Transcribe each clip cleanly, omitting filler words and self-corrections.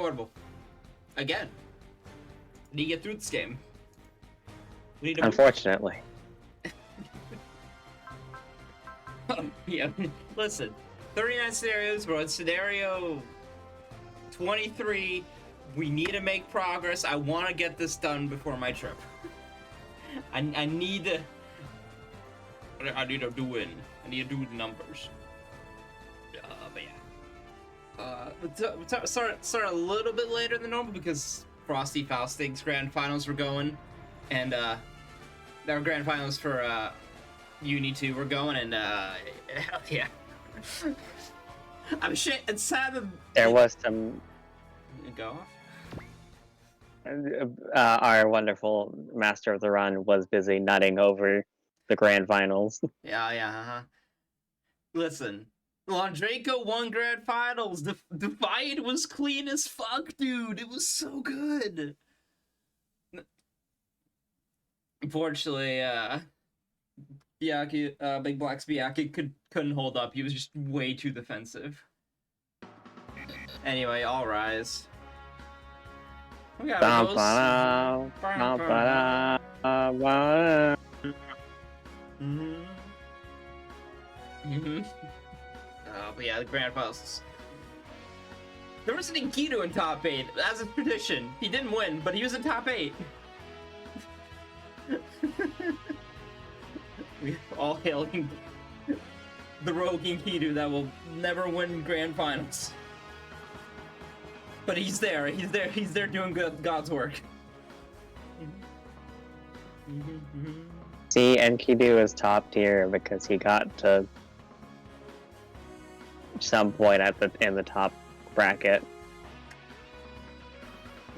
Portable. Again. We need to get through this game. We need to Unfortunately. Yeah, listen. 39 scenarios, we're on scenario 23. We need to make progress. I want to get this done before my trip. I need to... I need to do it. I need to do the numbers. But yeah. We'll start a little bit later than normal because Frosty Faustig's grand finals were going, and our grand finals for Uni 2 were going, and hell yeah. I'm shit. It's sad that there was some. Go off. Our wonderful master of the run was busy nutting over the grand finals. Yeah. Listen, Londreiko won grand finals. The fight was clean as fuck, dude. It was so good. Unfortunately, Byaku, Big Black's Byaku couldn't hold up. He was just way too defensive. Anyway, all rise. We got but yeah, the grand finals. There was an Enkidu in top 8, as a tradition. He didn't win, but he was in top 8. We all hailing the rogue Enkidu that will never win grand finals. But he's there doing God's work. See, Enkidu is top tier because he got to some point in the top bracket.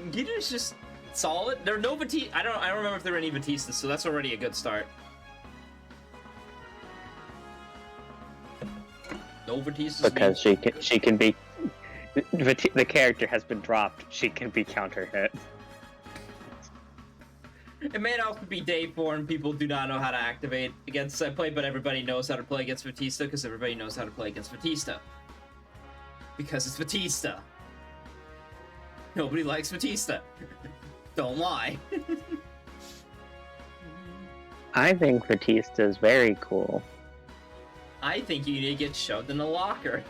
Enkidu's just solid. There are no Batista. I don't remember if there were any Batistas, so that's already a good start. No Batistas. Because she can be. The character has been dropped. She can be counter hit. It may also be day 4 and people do not know how to activate against that play, but everybody knows how to play against Batista because everybody knows how to play against Batista. Because it's Batista. Nobody likes Batista. Don't lie. I think Batista is very cool. I think you need to get shoved in a locker.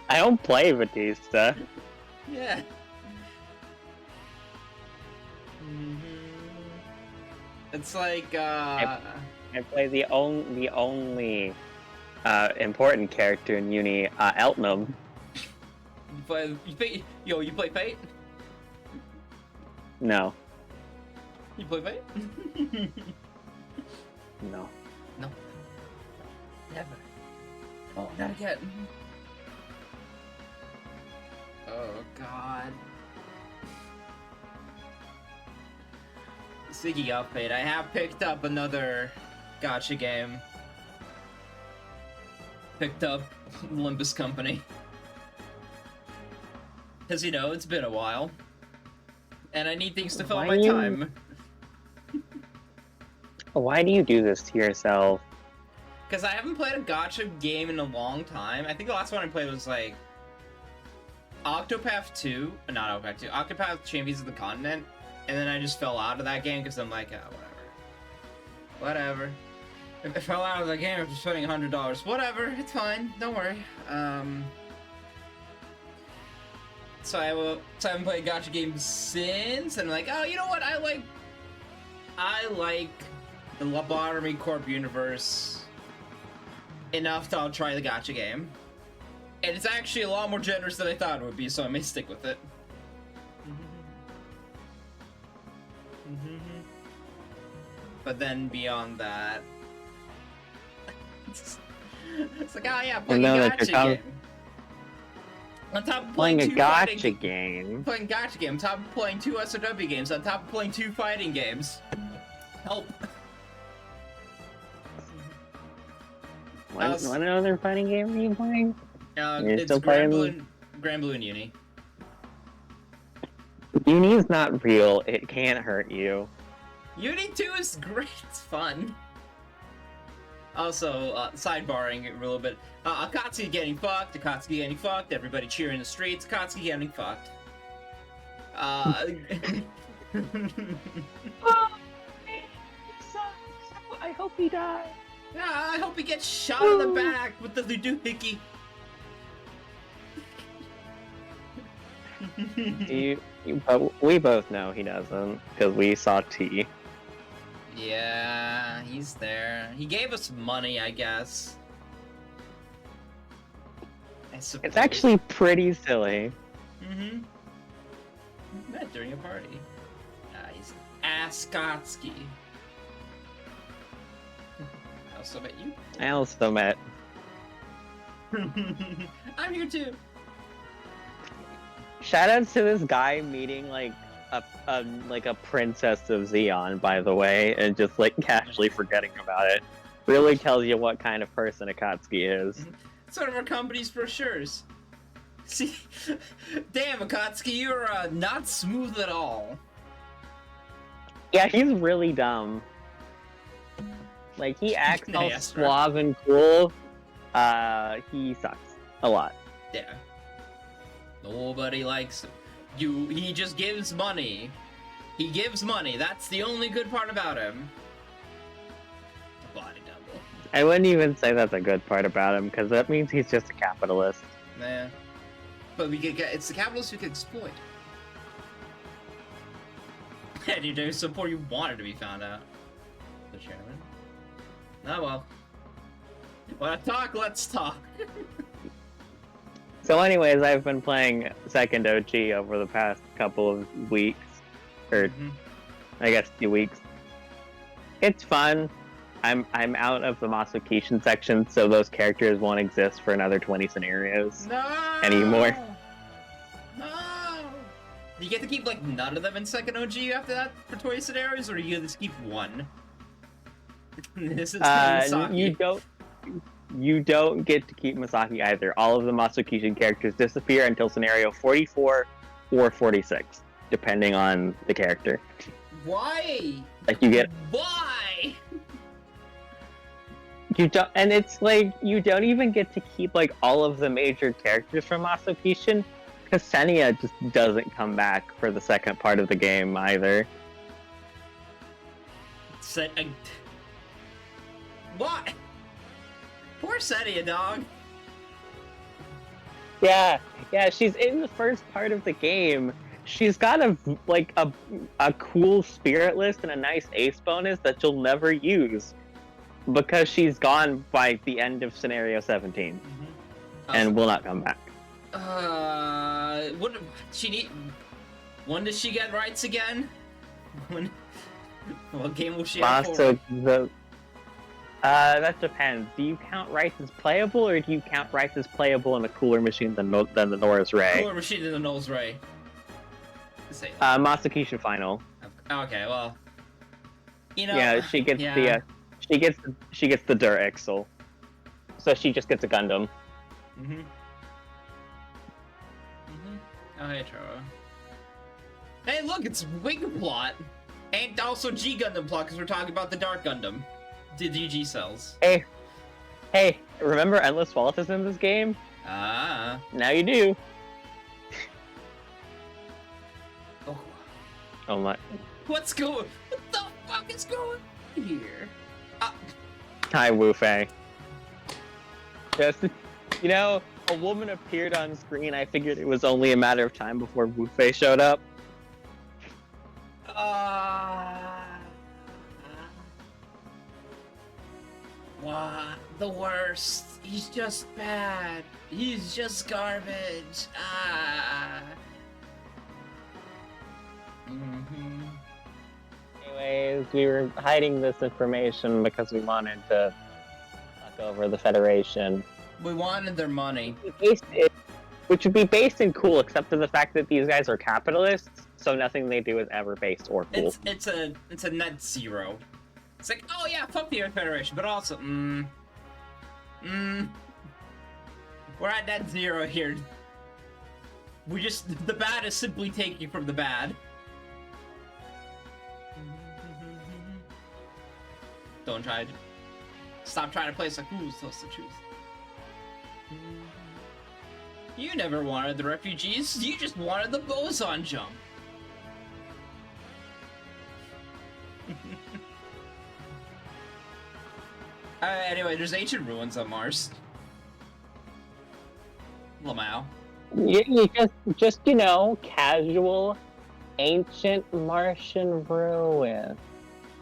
I don't play Batista. Yeah. It's like I play the only important character in Uni, Eltnum. You play Fate? No. You play Fate? No. No. Never. Oh, not again. Oh, God. Speaking of Fate, I have picked up another gacha game. Picked up Olympus Company. Because, you know, it's been a while. And I need things to fill my time. Why do you do this to yourself? Because I haven't played a gacha game in a long time. I think the last one I played was, like, Octopath 2. Not Octopath 2. Octopath Champions of the Continent. And then I just fell out of that game because I'm like, oh, whatever. If I fell out of the game after spending $100. Whatever, it's fine. Don't worry. So I haven't played gacha games since, and I'm like, oh, you know what? I like the Lobotomy Corp universe enough to I'll try the gacha game. And it's actually a lot more generous than I thought it would be, so I may stick with it. But then beyond that, it's like, oh yeah, playing a gacha game. On top of playing a two gacha game. Playing gacha game. On top of playing 2 SRW games. On top of playing 2 fighting games. Help. What other fighting game are you playing? It's Grand Blue and Uni. Uni is not real. It can't hurt you. Uni 2 is great. It's fun. Also, sidebarring it a little bit. Akatsuki getting fucked. Akatsuki getting fucked. Everybody cheering in the streets. Akatsuki getting fucked. Oh, man, it sucks. I hope he dies. Yeah, I hope he gets shot in the back with the doohickey. But we both know he doesn't, because we saw T. Yeah, he's there. He gave us money, I guess. It's actually pretty silly. Mm-hmm. Met during a party. He's Askotsky. I also met you. I also met. I'm here too. Shoutouts to this guy meeting like a princess of Xeon, by the way, and just like casually forgetting about it. Really tells you what kind of person Akatsuki is. It's one of our company's brochures. See, damn Akatsuki, you're not smooth at all. Yeah, he's really dumb. Like, he acts all Yeah, suave and cool. He sucks a lot. Yeah. Nobody likes him. He just gives money. He gives money. That's the only good part about him. Body double. I wouldn't even say that's a good part about him, because that means he's just a capitalist. Nah. But it's the capitalists who can exploit. And you do support you wanted to be found out. The chairman. Oh well. Wanna talk? Let's talk. So anyways, I've been playing second OG over the past couple of weeks. Or, I guess 2 weeks. It's fun. I'm out of the Masukishin section, so those characters won't exist for another 20 scenarios anymore. No! You get to keep, like, none of them in second OG after that for 20 scenarios, or you just keep one? This is you don't get to keep Masaki either. All of the Masukishin characters disappear until scenario 44 or 46, depending on the character. Why? Like, you get... Why? You don't, and it's like, you don't even get to keep, like, all of the major characters from Masukishin, because Senia just doesn't come back for the second part of the game either. What? Poor Senia, dog. Yeah, she's in the first part of the game. She's got a cool spirit list and a nice ace bonus that you'll never use, because she's gone by the end of scenario 17 and will not come back. What she need? When does she get rights again? What game will she have for? That depends. Do you count rights as playable, or do you count rights as playable in a cooler machine than the Norris Ray? Cooler machine than the Norris Ray. Masukishin final. Okay, well, you know. Yeah, she gets the Dur Ixel, so she just gets a Gundam. Oh, hey, Trevor. Hey, look, it's Wing Plot, and also G Gundam Plot, because we're talking about the Dark Gundam. The DG cells. Hey, remember Endless Wallet is in this game? Ah. Now you do. Oh my. What the fuck is going on here? Hi, Wu-Fei. Just, a woman appeared on screen. I figured it was only a matter of time before Wu-Fei showed up. What? The worst. He's just bad. He's just garbage. Anyways, we were hiding this information because we wanted to fuck over the Federation. We wanted their money. Which would be based and cool, except for the fact that these guys are capitalists, so nothing they do is ever based or cool. It's a net zero. It's like, oh yeah, fuck the Earth Federation, but also, we're at net zero here. The bad is simply taking from the bad. Don't try Stop trying to play us like who's supposed to choose. You never wanted the refugees, you just wanted the boson jump. Anyway, there's ancient ruins on Mars. Lamau. You just you know, casual, ancient Martian ruin.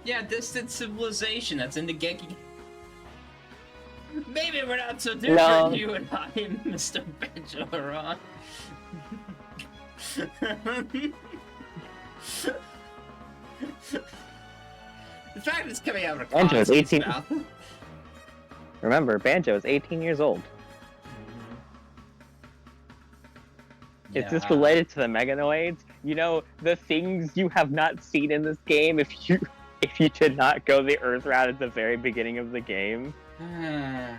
Yeah, distant civilization that's in the Genki. Maybe we're not so different, No. you and I, Mr. Benjamin. The fact it's coming out of a Banjo's Constant's 18. mouth. Remember, Banjo is 18 years old. Is this related to the Meganoids? You know, the things you have not seen in this game if you did not go the Earth route at the very beginning of the game. It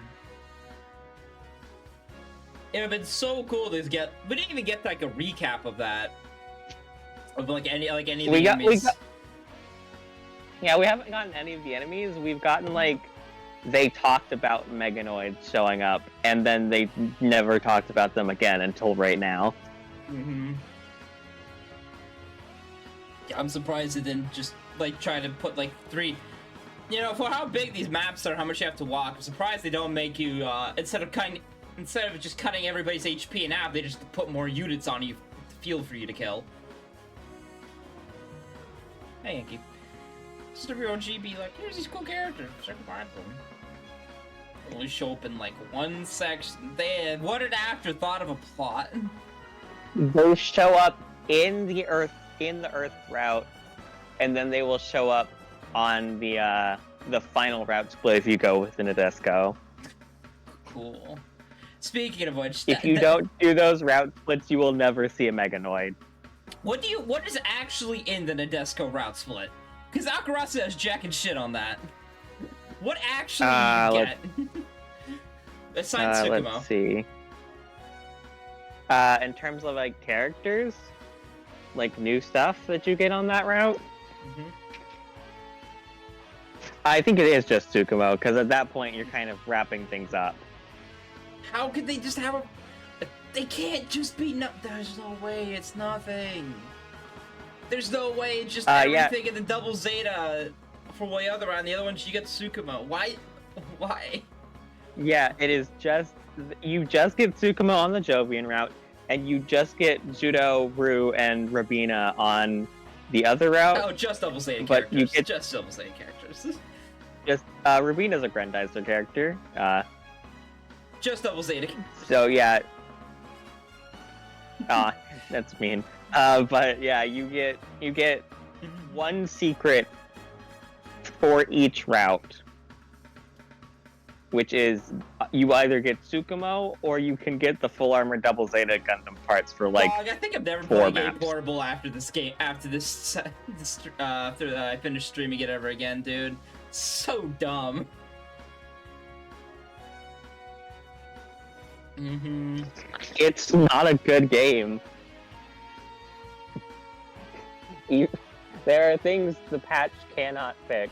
would have been so cool to get. We didn't even get like a recap of that. Of like any of the enemies. Yeah, we haven't gotten any of the enemies. We've gotten like they talked about Meganoids showing up, and then they never talked about them again until right now. Yeah, I'm surprised it didn't just like try to put like 3. You know, for how big these maps are, how much you have to walk. I'm surprised they don't make you instead of just cutting everybody's HP in half, they just put more units on you, field for you to kill. Hey, Yankee. Just a real GB, like, here's these cool characters. Check them out. Only show up in like one section. What an afterthought of a plot. They show up in the Earth route, and then they will show up on the final route split if you go with the Nadesco. Cool. Speaking of which, if you don't do those route splits, you will never see a Meganoid. What is actually in the Nadesco route split? Because Akarasa has jack and shit on that. What actually do you get? Besides Tsukumo. Let's see. In terms of like characters, like new stuff that you get on that route, I think it is just Tsukumo, because at that point you're kind of wrapping things up. How could they just have a... They can't just be... No, there's no way it's nothing. There's no way it's just everything in the double Zeta for the other round. The other ones you get Tsukumo. Why? Why? Yeah, it is just... You just get Tsukumo on the Jovian route, and you just get Judo, Ru, and Rabina on the other route. Oh, just double Zeta but characters. You get... Just double Zeta characters. Just, Rabina's a Grendizer character. Just double Zeta. So, yeah. That's mean. But yeah, you get one secret for each route, which is you either get Tsukumo or you can get the full armor double Zeta Gundam parts for like. I think I'm never 4 playing maps. A Portable after this game. After I finish streaming it ever again, dude. So dumb. It's not a good game. There are things the patch cannot fix.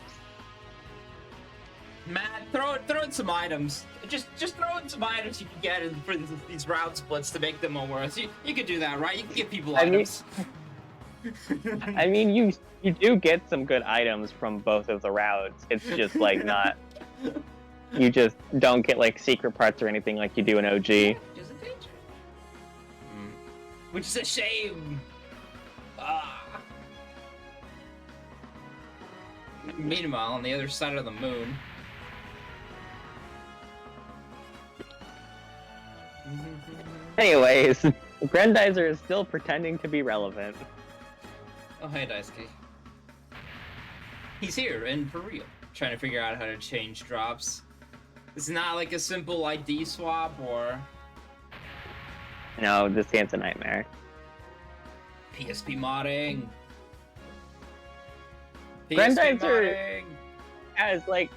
Matt, throw in some items. Just throw in some items you can get for these route splits to make them more worth. You could do that, right? You can give people items. I mean, you do get some good items from both of the routes. It's just like not. You just don't get like secret parts or anything like you do in OG. Just a danger. Which is a shame. Meanwhile, on the other side of the moon. Anyways, Grendizer is still pretending to be relevant. Oh, hey, Daisuke. He's here, and for real. Trying to figure out how to change drops. It's not like a simple ID swap, or... No, this game's a nightmare. PSP modding. Grendizer as like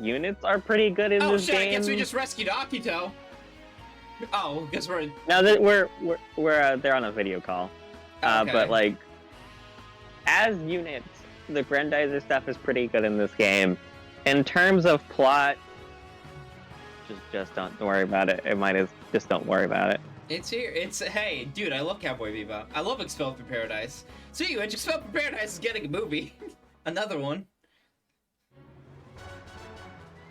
units are pretty good in this game. Oh shit! I guess we just rescued Akito. Oh, guess we're. Now that we're they're on a video call, Okay. But like as units, the Grendizer stuff is pretty good in this game. In terms of plot, just don't worry about it. Just don't worry about it. It's here. Hey, dude, I love Cowboy Bebop. I love Expelled from Paradise. Speaking of which, Expelled from Paradise is getting a movie. Another one.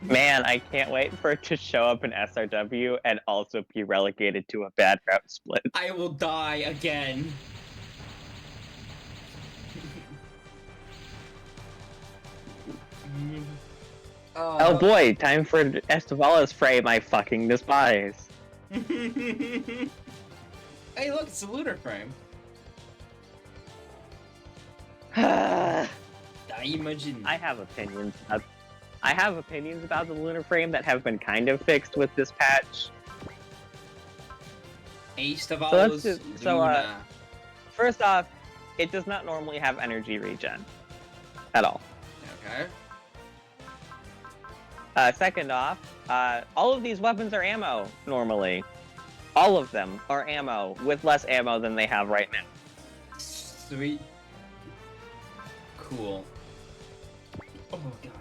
Man, I can't wait for it to show up in SRW and also be relegated to a bad route split. I will die again. Oh boy, time for Estevala's frame I fucking despise. Hey, look, it's a lunar frame. Imagine. I have opinions about the lunar frame that have been kind of fixed with this patch. Estevala's Luna. First off, it does not normally have energy regen at all. Okay. Second off, all of these weapons are ammo normally. All of them are ammo with less ammo than they have right now. Sweet. Cool. Oh god.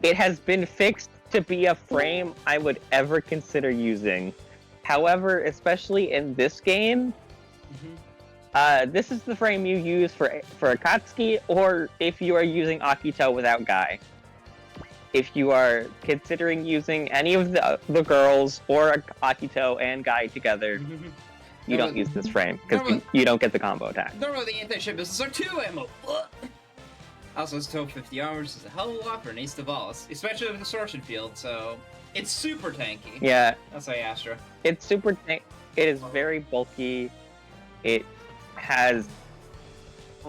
It has been fixed to be a frame I would ever consider using. However, especially in this game, this is the frame you use for Akatsuki, or if you are using Akito without Guy. If you are considering using any of the girls or Akito and Guy together, you don't use this frame, because you don't get the combo attack. Normally the anti-ship missiles are 2 ammo. Also, it's still 50 armors is a hell of a lot for an Estevala's, especially with the distortion field, so it's super tanky. Yeah. That's like Astra. It's super tanky. It is very bulky. It has...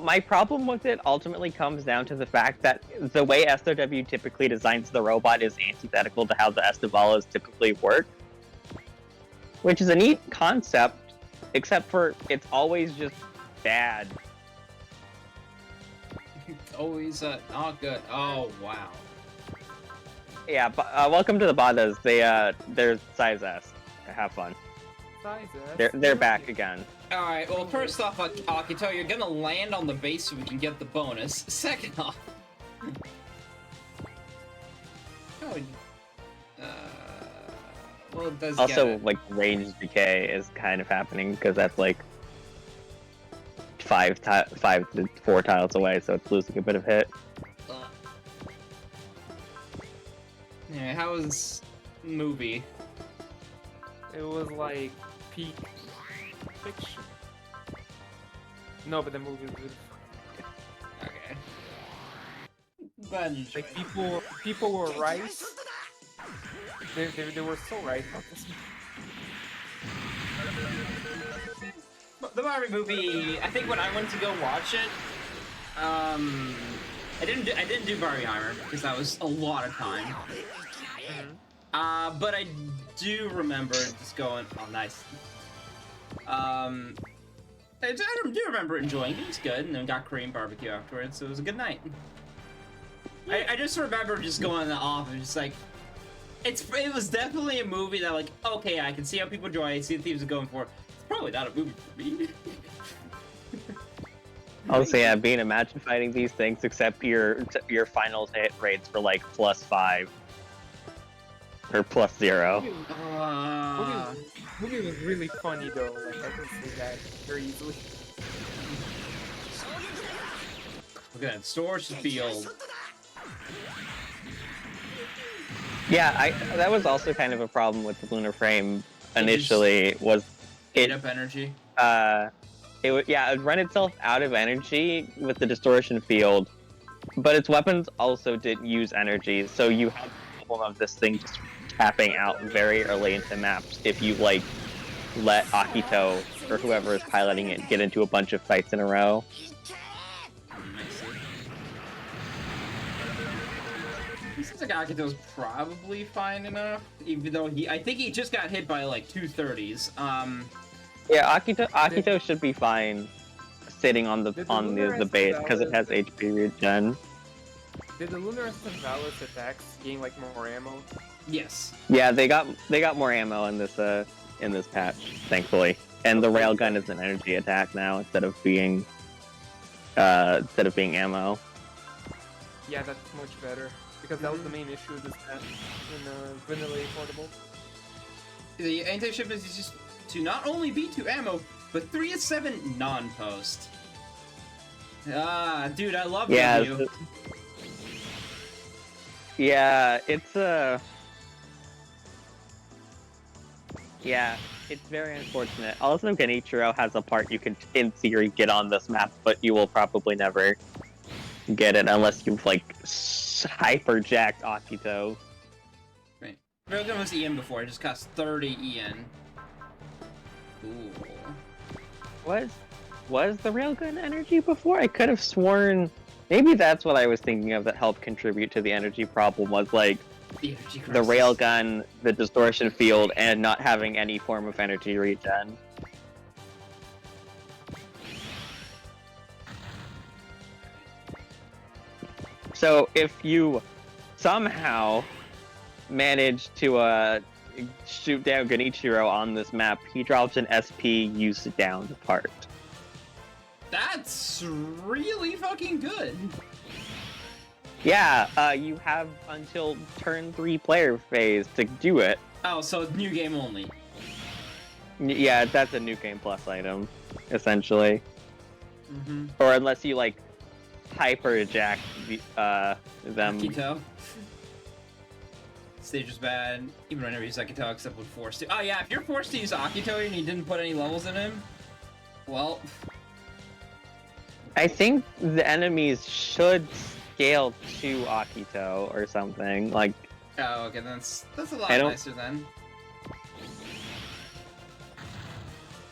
My problem with it ultimately comes down to the fact that the way SRW typically designs the robot is antithetical to how the Estevalas typically work. Which is a neat concept, except for it's always just bad. It's always not good. Oh, wow. Yeah, welcome to the Badas. They're size S. Have fun. Size S? They're back again. Alright, well, first off, Akito, you're gonna land on the base so we can get the bonus. Second off... well, it does also, get like, range decay is kind of happening, because that's, like, 5 to 4 tiles away, so it's losing a bit of hit. Yeah, how was movie? It was like peak fiction. No, but the movie was good. Okay. But Like people were right. They were so right about this. The Barbie movie, I think when I went to go watch it, I didn't do Barbie Armor because that was a lot of time. But I do remember just going, oh nice. I do remember enjoying it. It was good, and then got Korean barbecue afterwards, so it was a good night. I just remember just going off and just like, it was definitely a movie that like, okay, I can see how people enjoy it, see the themes are going for. It's probably not a movie for me. Also, yeah, Bean, imagine fighting these things, except your finals hit rates were like +5. Or +0. Movie was really funny though. Like I can see that very easily. Look at that, storage field. Yeah, that was also kind of a problem with the lunar frame initially. Was it up energy? It would run itself out of energy with the distortion field, but its weapons also didn't use energy, so you had the problem of this thing just tapping out very early into maps if you like let Akito or whoever is piloting it get into a bunch of fights in a row. It seems like Akito's probably fine enough, even though I think he just got hit by like 230s. Yeah, Akito should be fine sitting on the base because it has HP regen. Did the Lunar Estevalas attacks gain like more ammo? Yes. Yeah, they got more ammo in this patch, thankfully. And the railgun is an energy attack now instead of being ammo. Yeah, that's much better. Because that was the main issue with this patch in Vanilla A Portable. The anti-ship is just to not only be 2 ammo, but 3 is 7 non-post. Ah, dude, I love Yeah, W. yeah, it's yeah, it's very unfortunate. Also, Genichiro has a part you can, in theory, get on this map, but you will probably never get it unless you've, like, hyperjacked Akito. Right. Railgun was EN before, it just cost 30 EN. Cool. Was the railgun energy before? I could have sworn... Maybe that's what I was thinking of that helped contribute to the energy problem, was, like, The energy crisis. the railgun, the distortion field, and not having any form of energy regen. So if you somehow manage to shoot down Genichiro on this map, he drops an SP use down part. That's really fucking good. Yeah, you have until turn 3 player phase to do it. Oh, so it's new game only. Yeah, that's a new game plus item, essentially. Mm-hmm. Or unless you, like, hyper-ejact them. Akito. Stage was bad. Even whenever you use Akito, except when forced to. Oh yeah, if you're forced to use Akito and you didn't put any levels in him, well... I think the enemies should scale to Akito or something. Like, Oh, okay, that's a lot I don't- nicer then.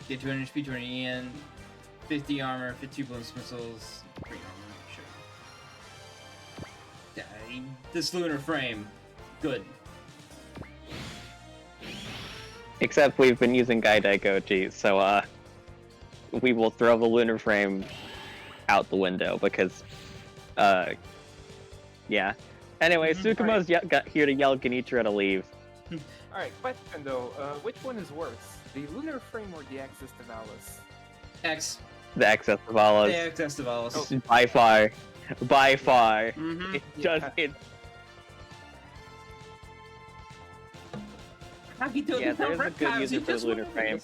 Get 200 HP, 20 EN, 50 armor, 52 balloons, missiles, 3 armor, sure. Yeah, this lunar frame, good. except we've been using Gaidai Goji, so we will throw the lunar frame out the window because, yeah. Anyway, Tsukumo's got here to yell Genichiro to leave. Alright, question though, which one is worse? The lunar frame or the Access to Valis? X. The excess of Alas. Yeah, X to Valis. By far. By far. Mm-hmm. It's just, it's, yeah, there's a good user for the lunar frame.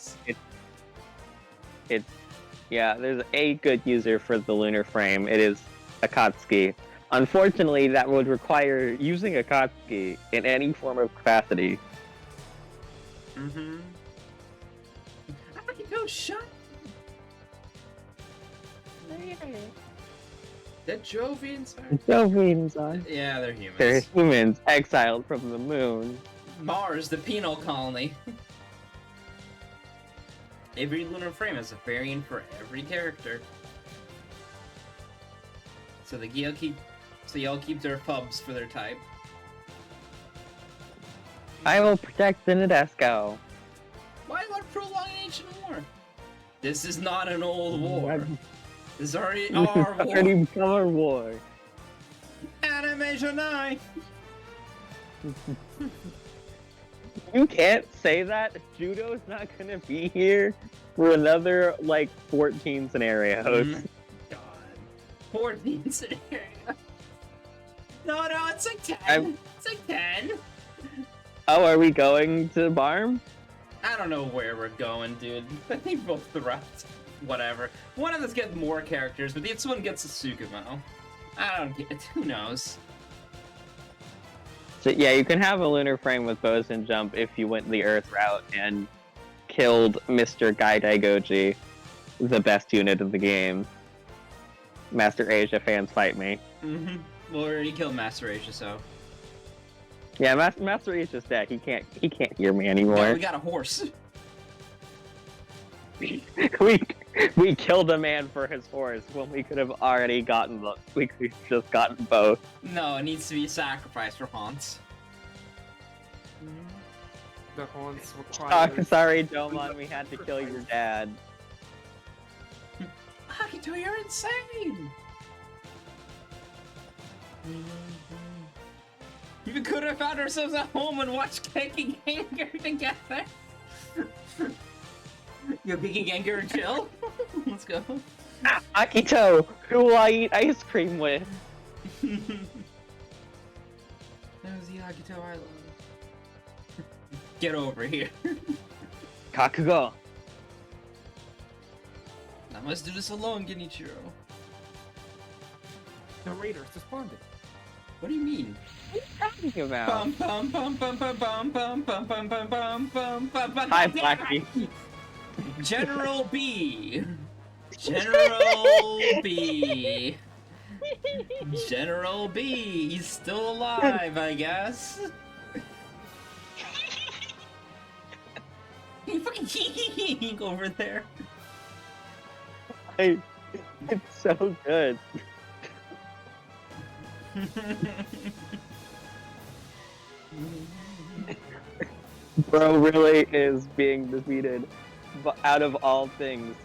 Yeah, there's a good user for the lunar frame. It is Akatsuki. Unfortunately, that would require using Akatsuki in any form of capacity. Mm-hmm. Akito, shut. That Jovians are... Jovians are. Yeah, they're humans. They're humans exiled from the moon. Mars, the penal colony. Every lunar frame has a variant for every character. So y'all keep their pubs for their type. I will protect the Nadesco. Why would prolong an ancient war? This is not an old war. This is already our war. Already become our war. Animation 9! You can't say that. Judo's not gonna be here for another, like, 14 scenarios. God. 14 scenario. No, it's like 10. It's like 10. Oh, are we going to Barm? I don't know where we're going, dude. I think both the routes. Whatever. One of us gets more characters, but the other one gets a Tsukumo. I don't get it. Who knows? So, yeah, you can have a lunar frame with bows and jump if you went the Earth route and killed Mr. Gaidai Goji, the best unit of the game. Master Asia fans fight me. Mm-hmm. Well, we already killed Master Asia, so... Yeah, Master Asia's dead. He can't hear me anymore. Yeah, we got a horse. we killed a man for his horse when we could have already gotten the. We could have just gotten both. No, it needs to be sacrificed for Haunts. The Haunts require... Sorry, Domon, we had to kill your dad. Akito, you're insane! We could have found ourselves at home and watched Kicking Anger together. Yo, Kicking Anger and chill. Let's go. Akito, who will I eat ice cream with? There's the Agito Island. Get over here. Kakugo. I must do this alone, Genichiro. The raiders responded. What do you mean? Talking about. Bum bum bum bum bum bum bum bum bum bum bum bum bum. Hi, Blackie. General B. General B. General B. He's still alive, I guess. You fucking over there. Hey, it's so good. Bro really is being defeated, out of all things,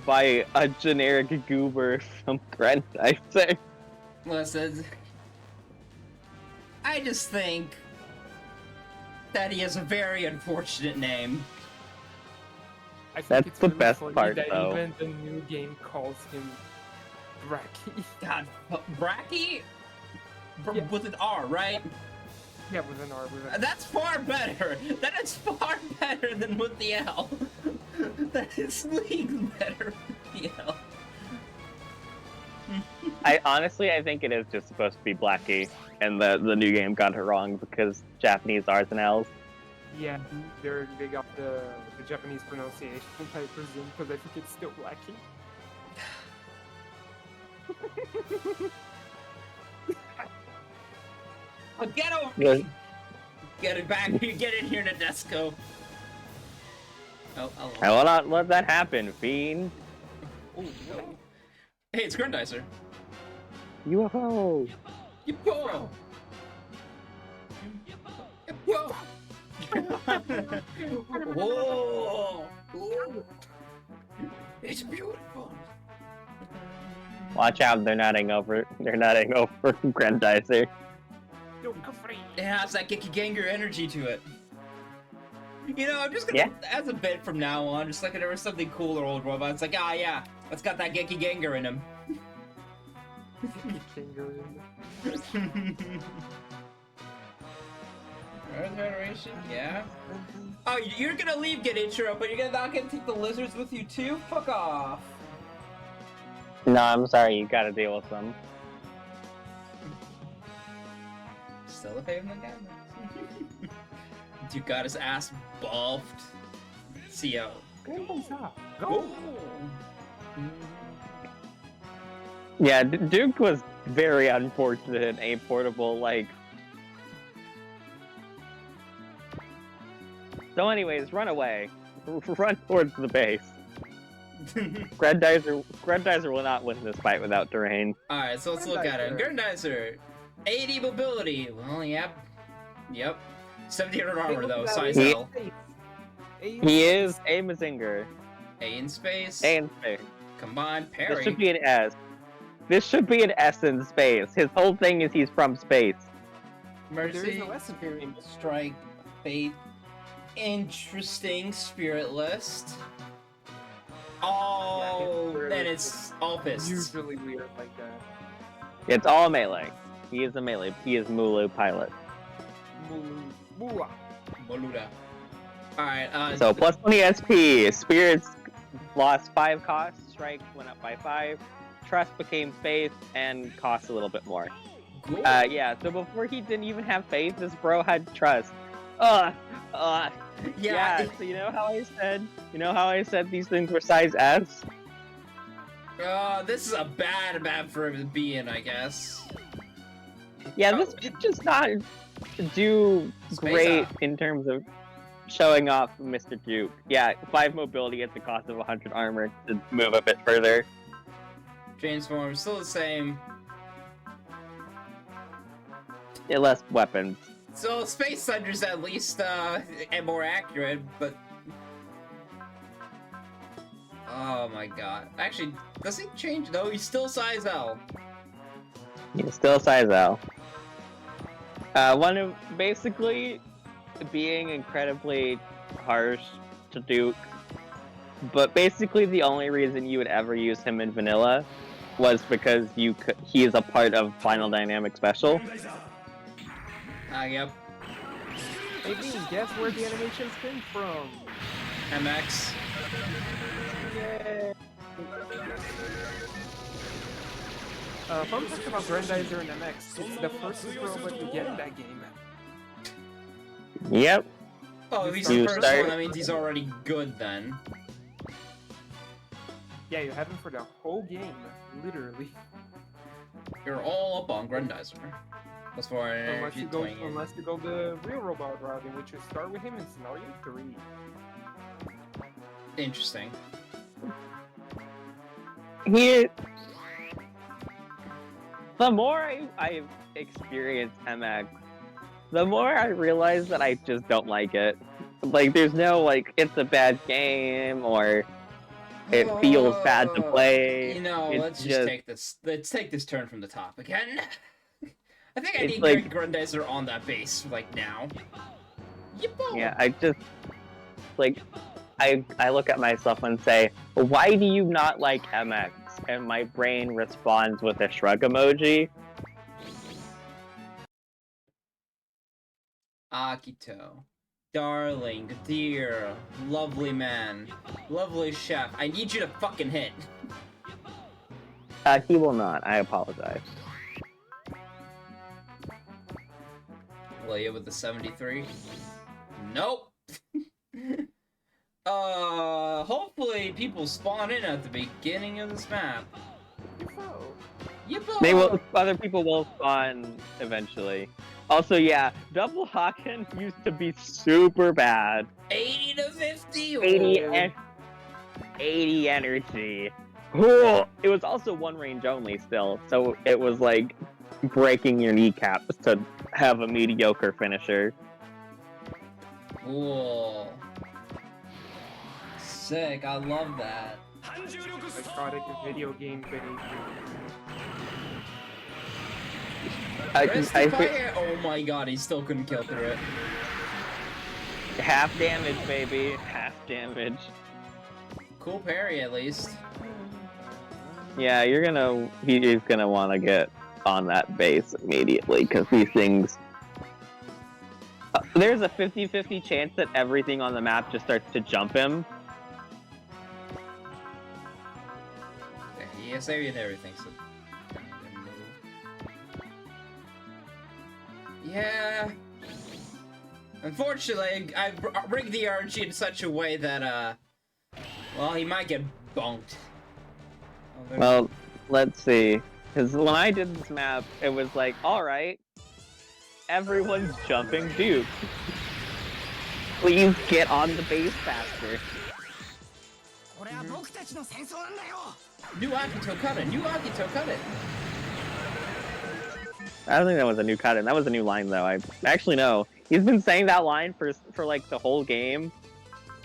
by a generic goober from Grandizer. Listen, I just think that he has a very unfortunate name. I think That's it's the really best funny part, that though. even the new game calls him Bracky. God, Bracky? Yeah. With an R, right? Yeah, with an R. With an That's far better. That is far better than with the L. That is leagues better with the L. I think it is just supposed to be Blackie, and the new game got it wrong because Japanese R's and L's. Yeah, they got the Japanese pronunciation, I presume, because I think it's still Blackie. Oh, get over Yeah. me! Get it back here, get in here, Nadesco. Oh, I will not let that happen, fiend. Ooh, no. Hey, it's Grandizer. UFO. Yo! Yo! Whoa! It's beautiful. Watch out, they're nodding over Grandizer. It has that Gekiganger energy to it. You know, I'm just gonna, as a bit from now on, just like if there was something cooler old robot, it's like, ah, yeah, it's got that Gekiganger in him. Earth Federation, yeah. Oh, you're gonna leave Genichiro, but you're not gonna take the lizards with you too? Fuck off. No, I'm sorry, you gotta deal with them. Still a pavement down. Dude got his ass buffed. CO. Go! Yeah, Duke was very unfortunate in A Portable, like... So anyways, run away. Run towards the base. Grandizer will not win this fight without terrain. Alright, so let's look at it. Grandizer. 80 mobility. Well, yep. 1700 armor though, size L. He is a Mazinger. A in space. A in space. Combined This parry. should be an S. This should be an S in space. His whole thing is he's from space. There Mercy. is no S in here. Strike. Faith. Interesting. Spirit list. Oh, Yeah, then it's all fists. Usually weird like that. It's all melee. He is a melee. He is Mulu pilot. Boluda. Alright, So plus 20 SP. Spirits lost 5 costs. Strike went up by 5. Trust became faith and cost a little bit more. cool. Yeah, so before he didn't even have faith, this bro had trust. Yeah, so you know how I said these things were size S? This is a bad map for him to be in, I guess. Yeah, this could just not do great in terms of showing off Mr. Duke. Yeah, 5 mobility at the cost of 100 armor to move a bit further. Transform, still the same. Yeah, less weapons. So Space Thunder's at least and more accurate, but oh my god. Actually, does he change? No, he's still size L. He's still size L. One of basically being incredibly harsh to Duke, but basically the only reason you would ever use him in vanilla was because he is a part of Final Dynamic Special. Yep. Maybe guess where the animations came from. MX. Yay! Fun fact about Grandizer and MX, it's the first robot you get in that game. Yep. Oh, if he's You the first start- one, that means he's already good then. Yeah, you have him for the whole game, literally. You're all up on Grandizer. That's why Unless you go the real robot route, in which you start with him in scenario 3. Interesting. The more I've experienced MX, the more I realize that I just don't like it. Like, there's no, like, it's a bad game, or it feels bad to play. You know, It's let's take this turn from the top again. I think I It's need like- Grandizer on that base, like, now. Yippo! Yeah, I just, like, I look at myself and say, why do you not like MX? And my brain responds with a shrug emoji. Akito. Darling, dear, lovely man, lovely chef, I need you to fucking hit. He will not, I apologize. Leia with the 73. Nope. Hopefully people spawn in at the beginning of this map. Yippo! Other people will spawn eventually. Also, yeah, Double Haken used to be super bad. 80 to 50! 80 energy. Cool. It was also one range only still, so it was like breaking your kneecaps to have a mediocre finisher. Cool. Sick, I love that. Psychotic video game behavior. Oh my god, he still couldn't kill through it. Half damage, baby. Half damage. Cool parry, at least. Yeah, he's gonna want to get on that base immediately, because these things... there's a 50-50 chance that everything on the map just starts to jump him. He has area and everything, so... Yeah... Unfortunately, I rigged the RNG in such a way that, well, he might get bonked. Well, let's see. Because when I did this map, it was like, alright, everyone's jumping Duke. Please get on the base faster. New Akito cut it! New Akito cut it! I don't think that was a new cut-in. That was a new line, though. Actually, no. He's been saying that line for like, the whole game,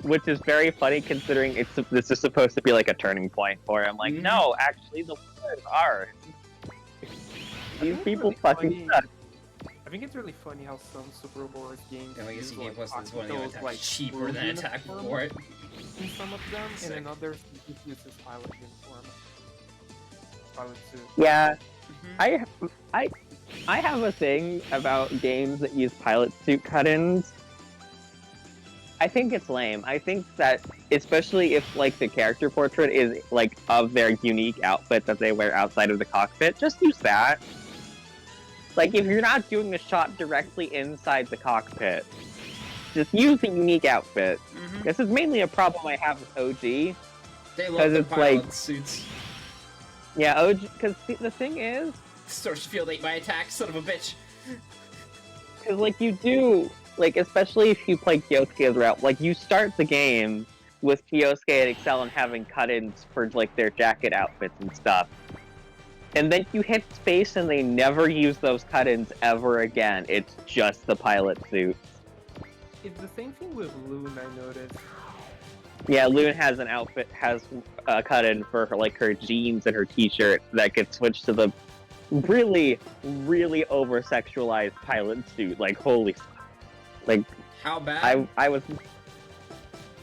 which is very funny considering this is supposed to be, like, a turning point for him. Like, no, actually, the winners are. These people fucking suck. I think it's really funny how some Super Wars games I guess he gave us this one Akito's, attack like, cheaper than attack uniform for it. in some of them, Sick. and in others, he just uses pilot uniform. Pilot suit. Yeah, I have a thing about games that use pilot suit cut-ins. I think it's lame. I think that, especially if, like, the character portrait is, like, of their unique outfit that they wear outside of the cockpit, just use that. Like, if you're not doing a shot directly inside the cockpit, just use a unique outfit. This is mainly a problem I have with OG. They love the it's pilot like- suits. Yeah, OG, because the thing is, Source field ate my attack, son of a bitch. because, like, you do, like, especially if you play Kyosuke as route, like, you start the game with Kyosuke and Excel and having cut-ins for, like, their jacket outfits and stuff. And then you hit space and they never use those cut-ins ever again. It's just the pilot suit. It's the same thing with Loon, I noticed. Yeah, Loon has an outfit, has a cut-in for her, like, her jeans and her t-shirt that gets switched to the really, really over-sexualized pilot suit. Like, holy... Like, How bad? I was...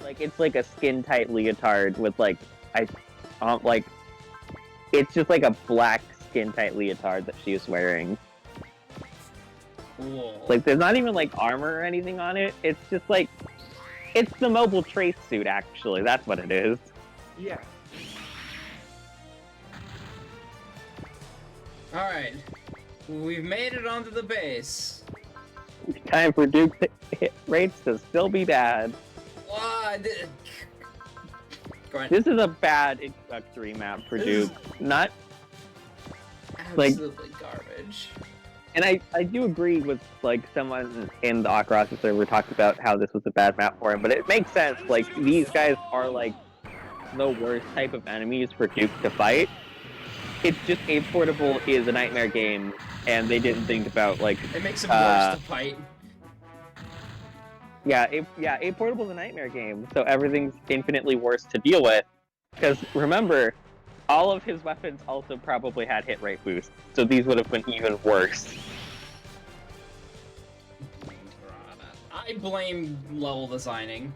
Like, it's like a skin-tight leotard with, like, like... it's just like a black skin-tight leotard that she is wearing. Cool. Like, there's not even, like, armor or anything on it. It's just, like, it's the mobile trace suit, actually. That's what it is. Yeah. Alright. We've made it onto the base. Time for Duke's hit rates to still be bad. Go ahead. This is a bad introductory map for This Duke. Not, Absolutely garbage. and I do agree with, like, someone in the Akaratsu server talked about how this was a bad map for him, but it makes sense. Like, these guys are, like, the worst type of enemies for Duke to fight. It's just A Portable is a nightmare game, and they didn't think about, like, It makes it worse to fight. A Portable's a nightmare game, so everything's infinitely worse to deal with. Because remember, all of his weapons also probably had hit rate boost, so these would have been even worse. I blame level designing.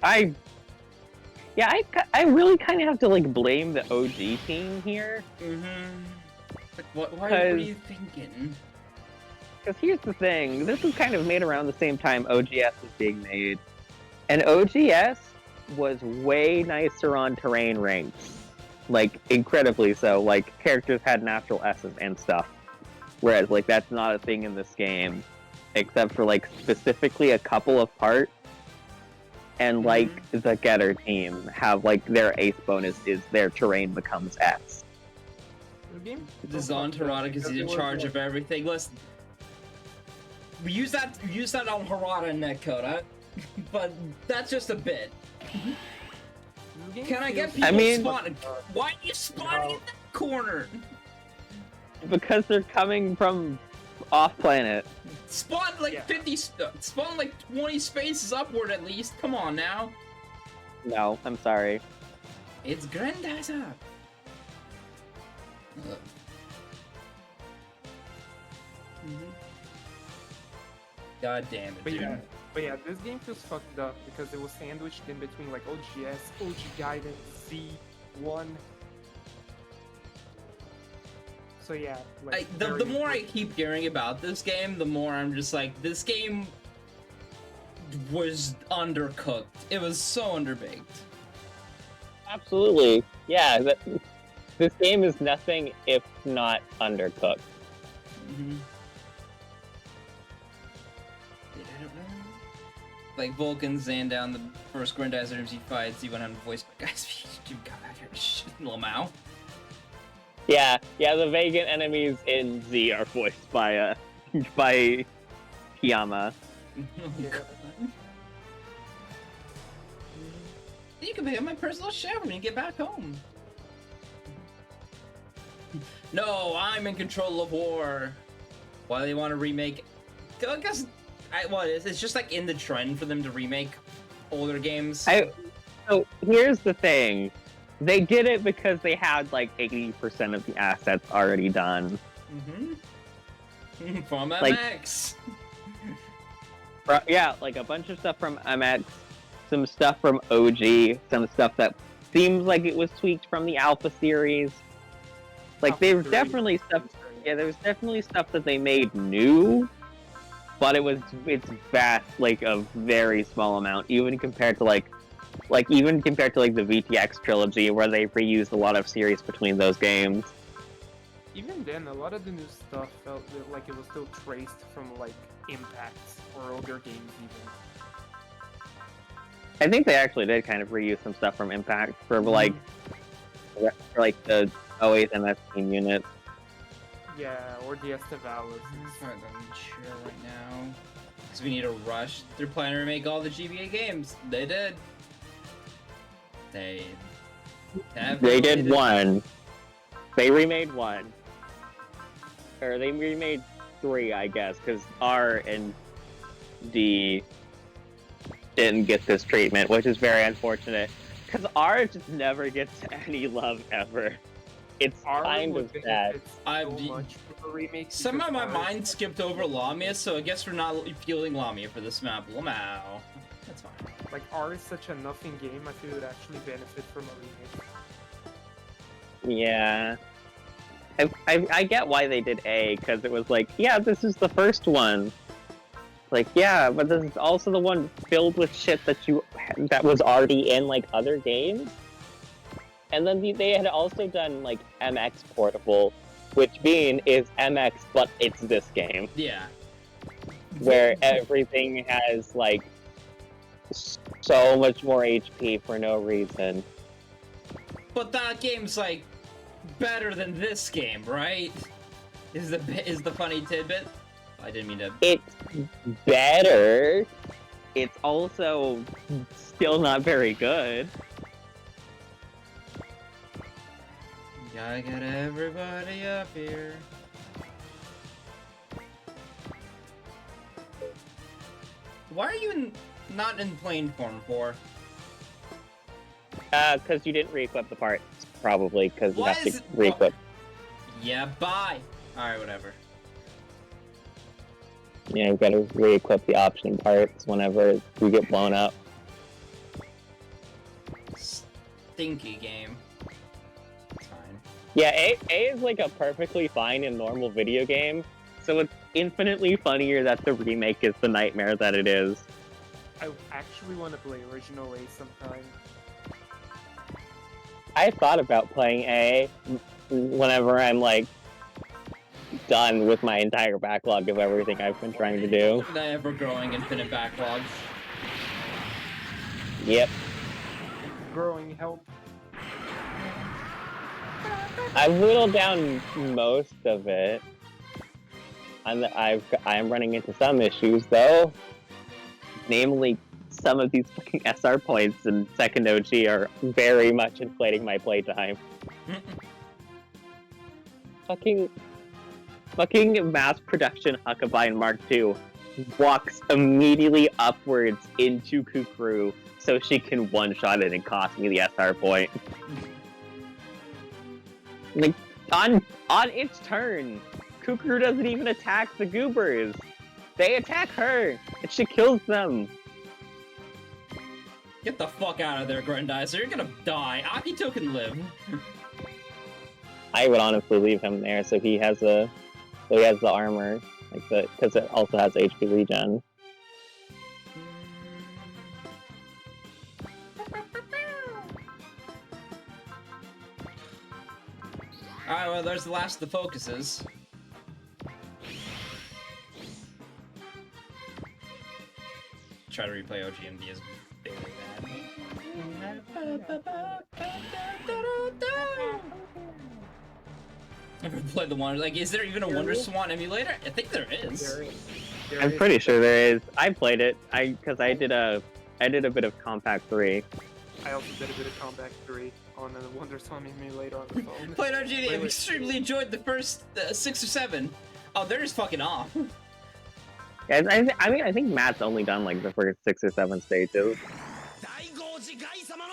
I really kind of have to, like, blame the OG team here. Like, what are you thinking? Because here's the thing, this was kind of made around the same time OGS was being made. And OGS was way nicer on terrain ranks. Like, incredibly so. Like, characters had natural S's and stuff. Whereas, like, that's not a thing in this game. Except for, like, specifically a couple of parts. And, like, the Getter team have, like, their ace bonus is their terrain becomes S. The Zon Harada because he's in charge of everything. Listen, we use that on Harada and Netcode, but that's just a bit. Can I get people spawning? Why are you spawning in that corner? Because they're coming from off-planet. Spawn like 50, spawn like 20 spaces upward at least. Come on now. No, I'm sorry. It's Grandizer. God damn it, dude. But yeah, this game feels fucked up because it was sandwiched in between like OGS, OG Guidance, Z1. So yeah, like the more I keep hearing about this game, the more I'm just like, this game was undercooked. It was so underbaked. Absolutely. Yeah, this game is nothing if not undercooked. Like Vulcan, Zandown, the first Grandizer MZ fights, you went on voice, but guys, you got back here to shit Lamau. Yeah, the Vegan enemies in Z are voiced by Kiyama. You can pick up my personal chef when you get back home. No, I'm in control of war. Why do they want to remake? I guess it's just like in the trend for them to remake older games. So here's the thing. They did it because they had like 80% of the assets already done. From Like, MX. Yeah, like a bunch of stuff from MX, some stuff from OG, some stuff that seems like it was tweaked from the Alpha series. Like there's definitely stuff. Yeah, there's definitely stuff that they made new, but it's vast, like a very small amount, even compared to like the VTX trilogy, where they reused a lot of series between those games. Even then, a lot of the new stuff felt like it was still traced from like impacts or older games even. I think they actually did kind of reuse some stuff from Impact for like the 08 MS team unit. Yeah, or the Estevalis. I'm sure right now. Because we need a rush. They're planning to remake all the GBA games. They did. They did one. They remade one. Or they remade 3, I guess, because R and D didn't get this treatment, which is very unfortunate. Because R just never gets any love ever. It's kind of sad. Somehow my mind skipped over Lamia, so I guess we're not feeling Lamia for this map. Lamau. That's fine. Like R is such a nothing game. I feel it would actually benefit from a remake. Yeah. I get why they did A, because it was like, yeah, this is the first one. Like, yeah, but this is also the one filled with shit that was already in, like, other games. And then they had also done, like, MX Portable, which is MX, but it's this game. Yeah. Where everything has, like, so much more HP for no reason. But that game's, like, better than this game, right? Is the funny tidbit? I didn't mean to... It's better. It's also still not very good. Gotta get everybody up here. Why are you not in plane form for? Because you didn't re-equip the parts, probably, because you Why have is to it- re-equip. Yeah, bye! Alright, whatever. Yeah, you've got to re-equip the option parts whenever you get blown up. Stinky game. It's fine. Yeah, A is like a perfectly fine and normal video game, so it's infinitely funnier that the remake is the nightmare that it is. I actually want to play original A sometime. I thought about playing A whenever I'm like done with my entire backlog of everything I've been trying to do. The ever-growing infinite backlog. Yep. Growing help. I've whittled down most of it. I'm running into some issues though. Namely, some of these fucking SR points in second OG are very much inflating my playtime. Fucking mass production Huckabine Mark II walks immediately upwards into Kukuru so she can one-shot it and cost me the SR point. Like, on its turn, Kukuru doesn't even attack the goobers. They attack her, and she kills them. Get the fuck out of there, Grandizer. You're gonna die. Akito can live. I would honestly leave him there so he has the armor, like because it also has HP regen. Alright, well, there's the last of the focuses. Try to replay OGMD is very bad. Never played the Wonder. Like, is there even a Wonder Swan emulator? I think there is. I'm pretty sure there is. I played it. Because I did a bit of Compact 3. I also did a bit of Combat 3 on the Wonder Swan emulator on the phone. Played OGD. I've extremely enjoyed the first 6 or 7. Oh, they're just fucking off. Yeah, I think Matt's only done like the first 6 or 7 stages.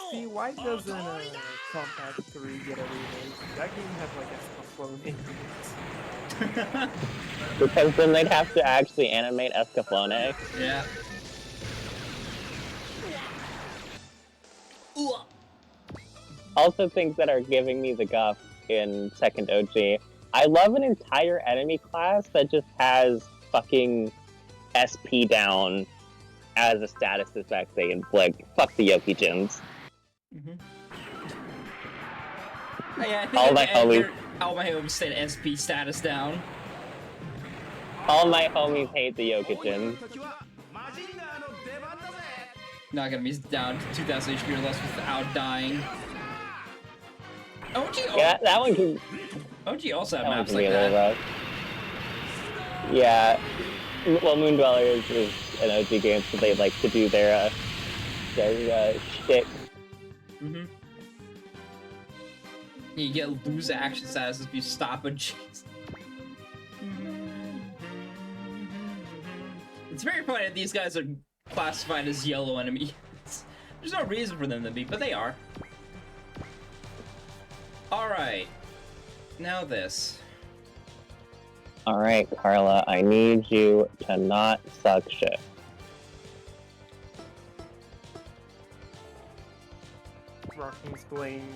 See, why doesn't Compact 3 get a remake? That game had like Escaflowne. Because then they'd have to actually animate Escaflowne. Yeah. Also, things that are giving me the guff in second OG. I love an entire enemy class that just has fucking SP down as a status effect they inflict. Fuck the Yoki-jins. Yeah, I think All my homies said SP status down. All my homies hate the Yoki-jins. Not gonna be down to 2000 HP or less without dying. OG, Yeah, that one can. OG also have That one maps can be like a little that. rough. Yeah. Well, Moondweller is an OG game, so they like to do their shtick. You get lose action status if you stop a chase. It's very funny that these guys are classified as yellow enemies. There's no reason for them to be, but they are. Alright. Now this. Alright, Carla, I need you to not suck shit. Rocky's playing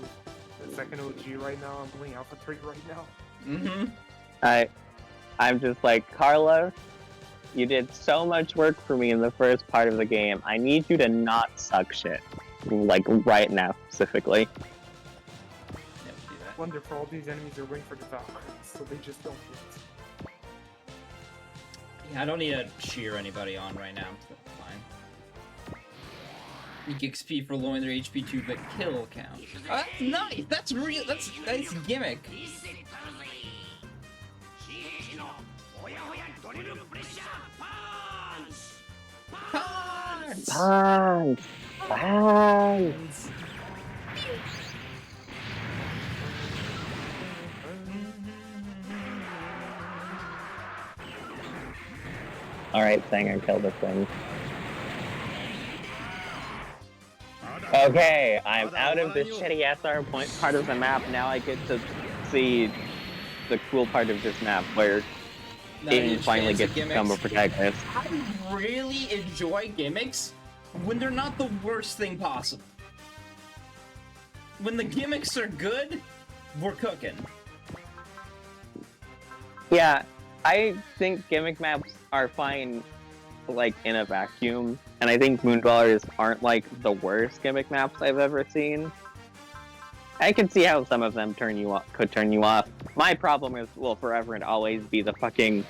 the second OG right now. I'm playing Alpha 3 right now. I'm just like, Carlos, you did so much work for me in the first part of the game. I need you to not suck shit. Like, right now, specifically. Yeah, we do that. Wonderful, all these enemies are waiting for the Valkyries, so they just don't hit. Yeah, I don't need to cheer anybody on right now. So fine. Weak XP for lowering their HP to the kill count. Oh, that's nice. That's real. That's nice gimmick. Punch! Punch! Punch! Alright, Sanger, kill this thing. Okay, I'm out of this shitty SR point part of the map. Now I get to see the cool part of this map where Aiden finally gets to become a protagonist. I really enjoy gimmicks when they're not the worst thing possible. When the gimmicks are good, we're cooking. Yeah, I think gimmick maps are fine, like, in a vacuum, and I think Moondwellers aren't, like, the worst gimmick maps I've ever seen. I can see how some of them could turn you off. My problem will forever and always be the fucking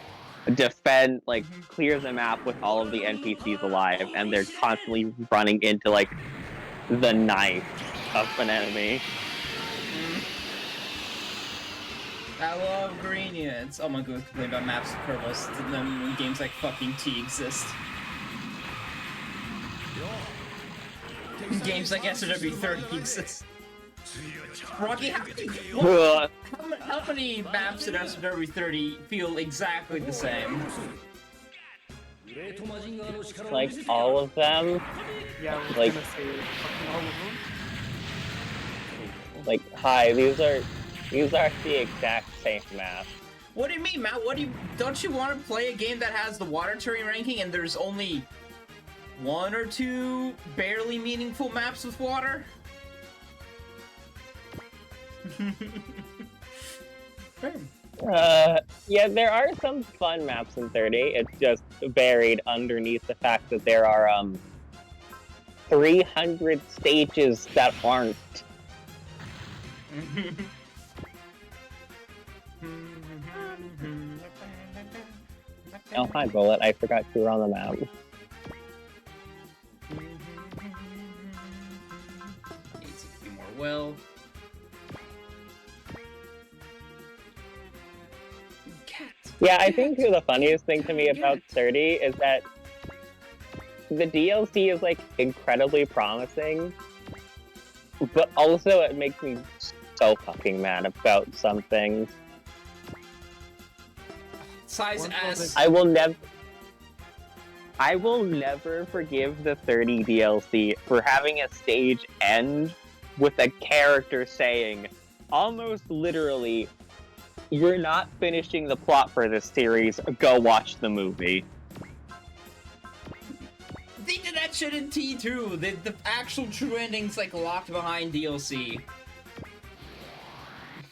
defend, like, clear the map with all of the NPCs alive, and they're constantly running into, like, the knife of an enemy. I love green units. Oh my god, complain about maps of Kerbos, and then games like fucking T exist. Games like SRW 30 exist. Rocky, how many maps in SRW 30 feel exactly the same? Like, all of them? Yeah, I was Like- gonna say fucking all of them. Like, hi, these are the exact same map. What do you mean, Matt? Don't you want to play a game that has the water terrain ranking and there's only one or two barely meaningful maps with water? Yeah, there are some fun maps in 30. It's just buried underneath the fact that there are 300 stages that aren't. Oh, hi, Bullet. I forgot you were on the map. Needs to be more well. Cat. Yeah, I think the funniest thing to me about 30 is that the DLC is, like, incredibly promising, but also it makes me so fucking mad about some things. Size S. I will never forgive the 30 DLC for having a stage end with a character saying, almost literally, "You're not finishing the plot for this series, go watch the movie." They did that shit in T2. The actual true ending's like locked behind DLC.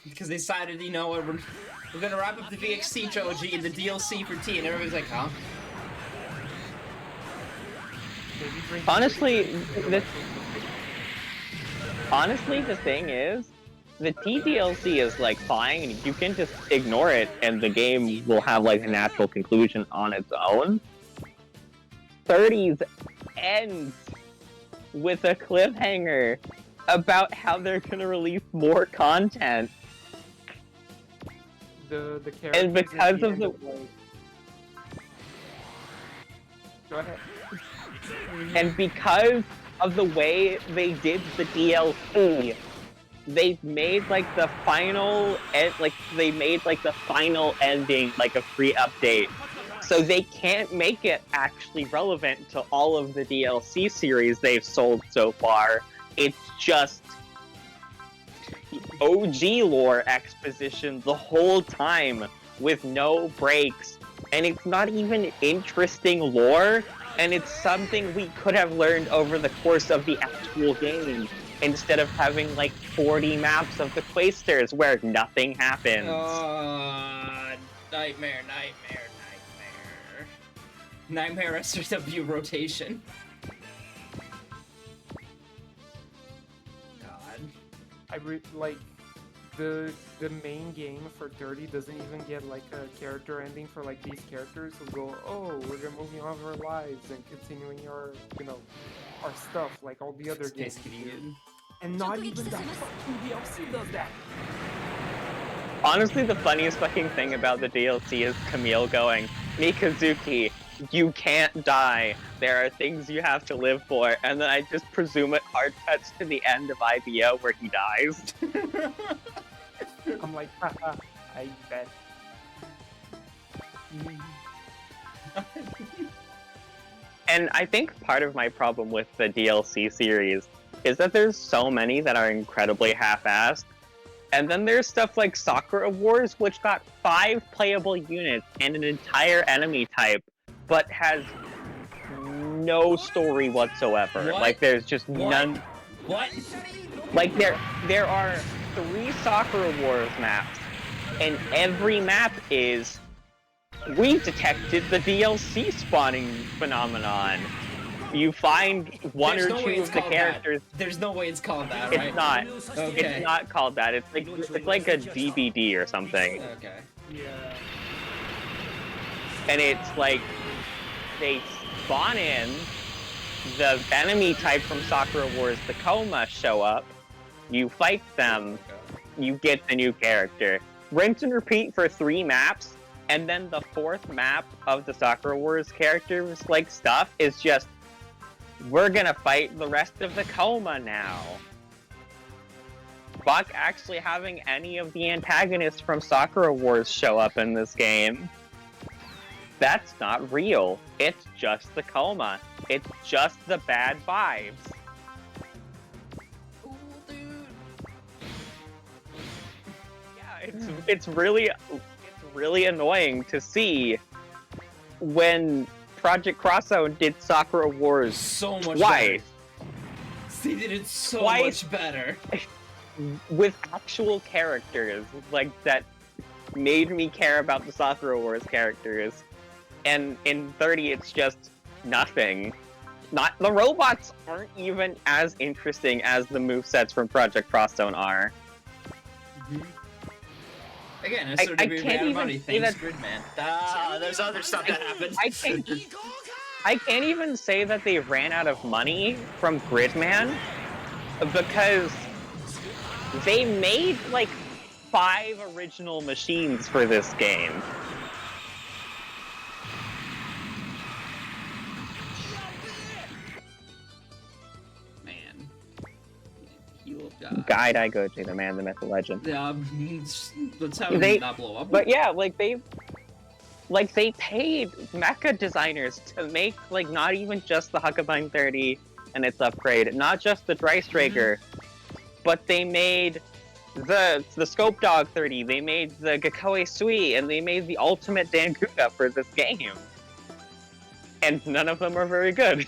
Because they decided, you know what, we're gonna wrap up the VXT trilogy and the DLC for T, and everybody's like, huh? Honestly, the thing is, the T DLC is, like, fine, and you can just ignore it, and the game will have, like, a natural conclusion on its own. 30's ends with a cliffhanger about how they're gonna release more content. The characters And because of the... like... Go ahead. And because of the way they did the DLC, they made, like, the final ending, like, a free update. So they can't make it actually relevant to all of the DLC series they've sold so far. It's just OG lore exposition the whole time with no breaks. And it's not even interesting lore, and it's something we could have learned over the course of the actual game. instead of having like 40 maps of the Quasters where nothing happens. Nightmare. Nightmare SRW rotation. God. Like the main game for 30 doesn't even get like a character ending for like these characters who go, oh, we're gonna moving on with our lives and continuing our our stuff like all the other games do. And not even that fucking DLC does that. Honestly, the funniest fucking thing about the DLC is Camille going, Mikazuki, you can't die. There are things you have to live for. And then I just presume it hard cuts to the end of IBO where he dies. I'm like, haha, I bet. And I think part of my problem with the DLC series is that there's so many that are incredibly half-assed. And then there's stuff like Sakura Wars, which got 5 playable units and an entire enemy type, but has no story whatsoever. What? Like, there's just What? none. What? Like, there are 3 Sakura Wars maps, and every map is, we detected the DLC spawning phenomenon. You find one There's or no way two it's of the called that. characters. There's no way it's called that, right? It's not. Okay. It's not called that. It's like a DVD or something. Okay. Yeah. And it's like they spawn in, the enemy type from Sakura Wars, the Coma, show up. You fight them. You get the new character. Rinse and repeat for 3 maps, and then the 4th map of the Sakura Wars characters like stuff is just, we're gonna fight the rest of the Coma now. Fuck actually having any of the antagonists from Sakura Wars show up in this game. That's not real. It's just the Coma. It's just the bad vibes. Yeah, it's really annoying to see when Project Crossout did Sakura Wars So much twice. They did it so Twice. much better. With actual characters, like, that made me care about the Sakura Wars characters. And in 30, it's just nothing. The robots aren't even as interesting as the movesets from Project Crosstown are. Again, I SRW can't ran out of even money. say Thanks, that- Gridman. There's other stuff that happened. I can't even say that they ran out of money from Gridman, because they made like 5 original machines for this game. Man. Heal of God. Guide I go to, the man, the myth, the legend. Let's have They- it not blow up. But yeah, they paid mecha designers to make, like, not even just the Huckabine 30 and its upgrade, not just the Dry Striker, but they made the Scope Dog 30, they made the Gakkoe Sui, and they made the ultimate Dankuga for this game. And none of them are very good.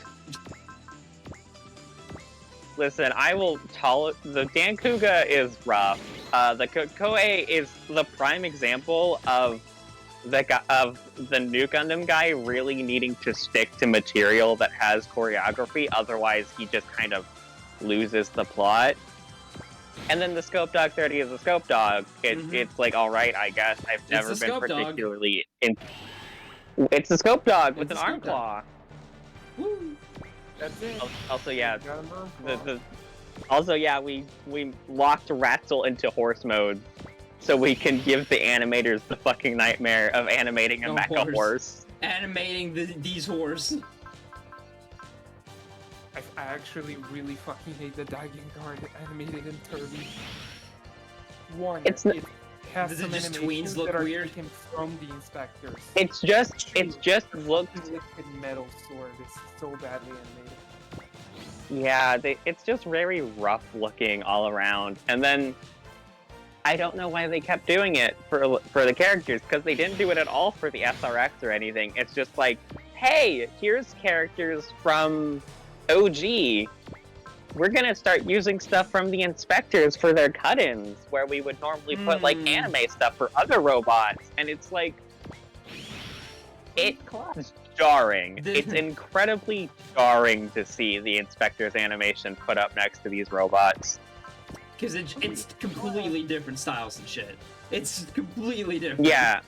Listen, I will the Dankuga is rough. The Gakkoe is the prime example of the New Gundam guy really needing to stick to material that has choreography, otherwise he just kind of loses the plot. And then the Scope Dog 30 is a Scope Dog. It's like, alright, I guess. I've never been particularly It's a Scope Dog with an arm claw. Woo. That's it. Also, yeah, Got him on. also, yeah, we locked Ratzel into horse mode, so we can give the animators the fucking nightmare of animating a mecha horse. Animating these horse. I actually really fucking hate the Daigen guard animated in 30. One, It's it has Does it some just animations tweens look that are weird? taken from the inspectors. It just looks. Liquid metal sword is so badly animated. Yeah, it's just very rough looking all around. And then I don't know why they kept doing it for the characters, because they didn't do it at all for the SRX or anything. It's just like, hey, here's characters from OG. we're gonna start using stuff from the inspectors for their cut-ins, where we would normally put like anime stuff for other robots, and it's like it's jarring. It's incredibly jarring to see the inspector's animation put up next to these robots. Because it's completely different styles and shit. It's completely different. Yeah.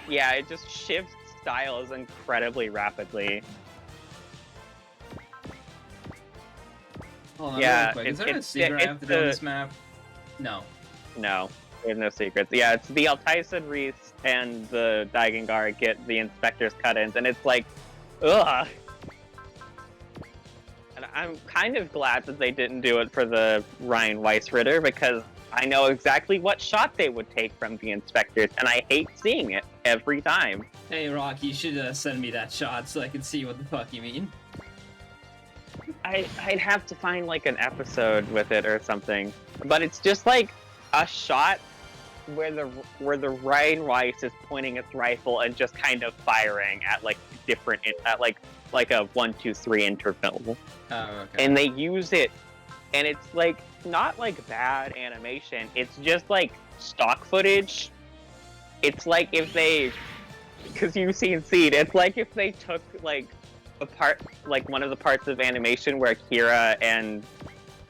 Yeah, it just shifts styles incredibly rapidly. Hold on, Yeah, really quick. Is there a secret I have to do on this map? No. No, there's no secrets. Yeah, it's the Altyson Reese and the Daigengar get the inspector's cut-ins, and it's like, ugh. And I'm kind of glad that they didn't do it for the Ryan Weissritter, because I know exactly what shot they would take from the inspectors, and I hate seeing it every time. Hey, Rock, you should send me that shot so I can see what the fuck you mean. I'd have to find like an episode with it or something, but it's just like a shot where the Ryan Weiss is pointing its rifle and just kind of firing at like different at like a 1, 2, 3 interval. Oh, okay. And they use it, and it's like not like bad animation. It's just like stock footage. It's like if they, because you've seen Seed, it's like if they took like a part, like one of the parts of animation where Kira and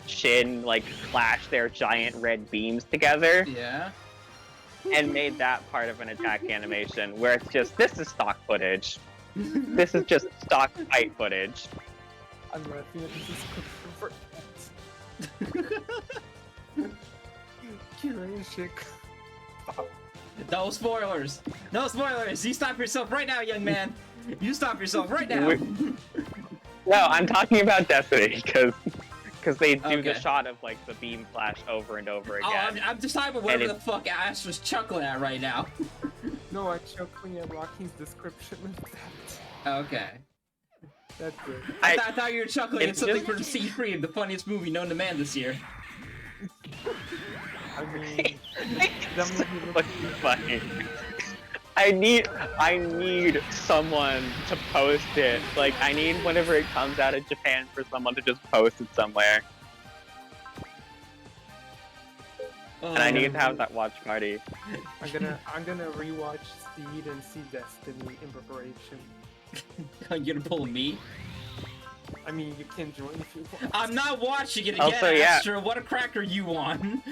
Shin like clash their giant red beams together. Yeah. And made that part of an attack animation where it's just, this is stock footage. This is just stock fight footage. I'm laughing at the description for Kira and Shik. No spoilers! No spoilers! You stop yourself right now, young man! You stop yourself right now! No, I'm talking about Destiny, because they do the shot of like the beam flash over and over again. Oh, I'm just talking about whatever the fuck Ash was chuckling at right now. No, I'm chuckling at Rocky's description of that. Okay. That's good. I thought you were chuckling at something just... from C3, the funniest movie known to man this year. I mean, that movie looks funny. I need someone to post it. Like, I need whenever it comes out of Japan for someone to just post it somewhere. And I need to have that watch party. I'm gonna rewatch Seed and see Destiny in preparation. You're gonna pull me? I mean, you can join if you want. I'm not watching it again, Also, yeah. Astra. What a cracker you on.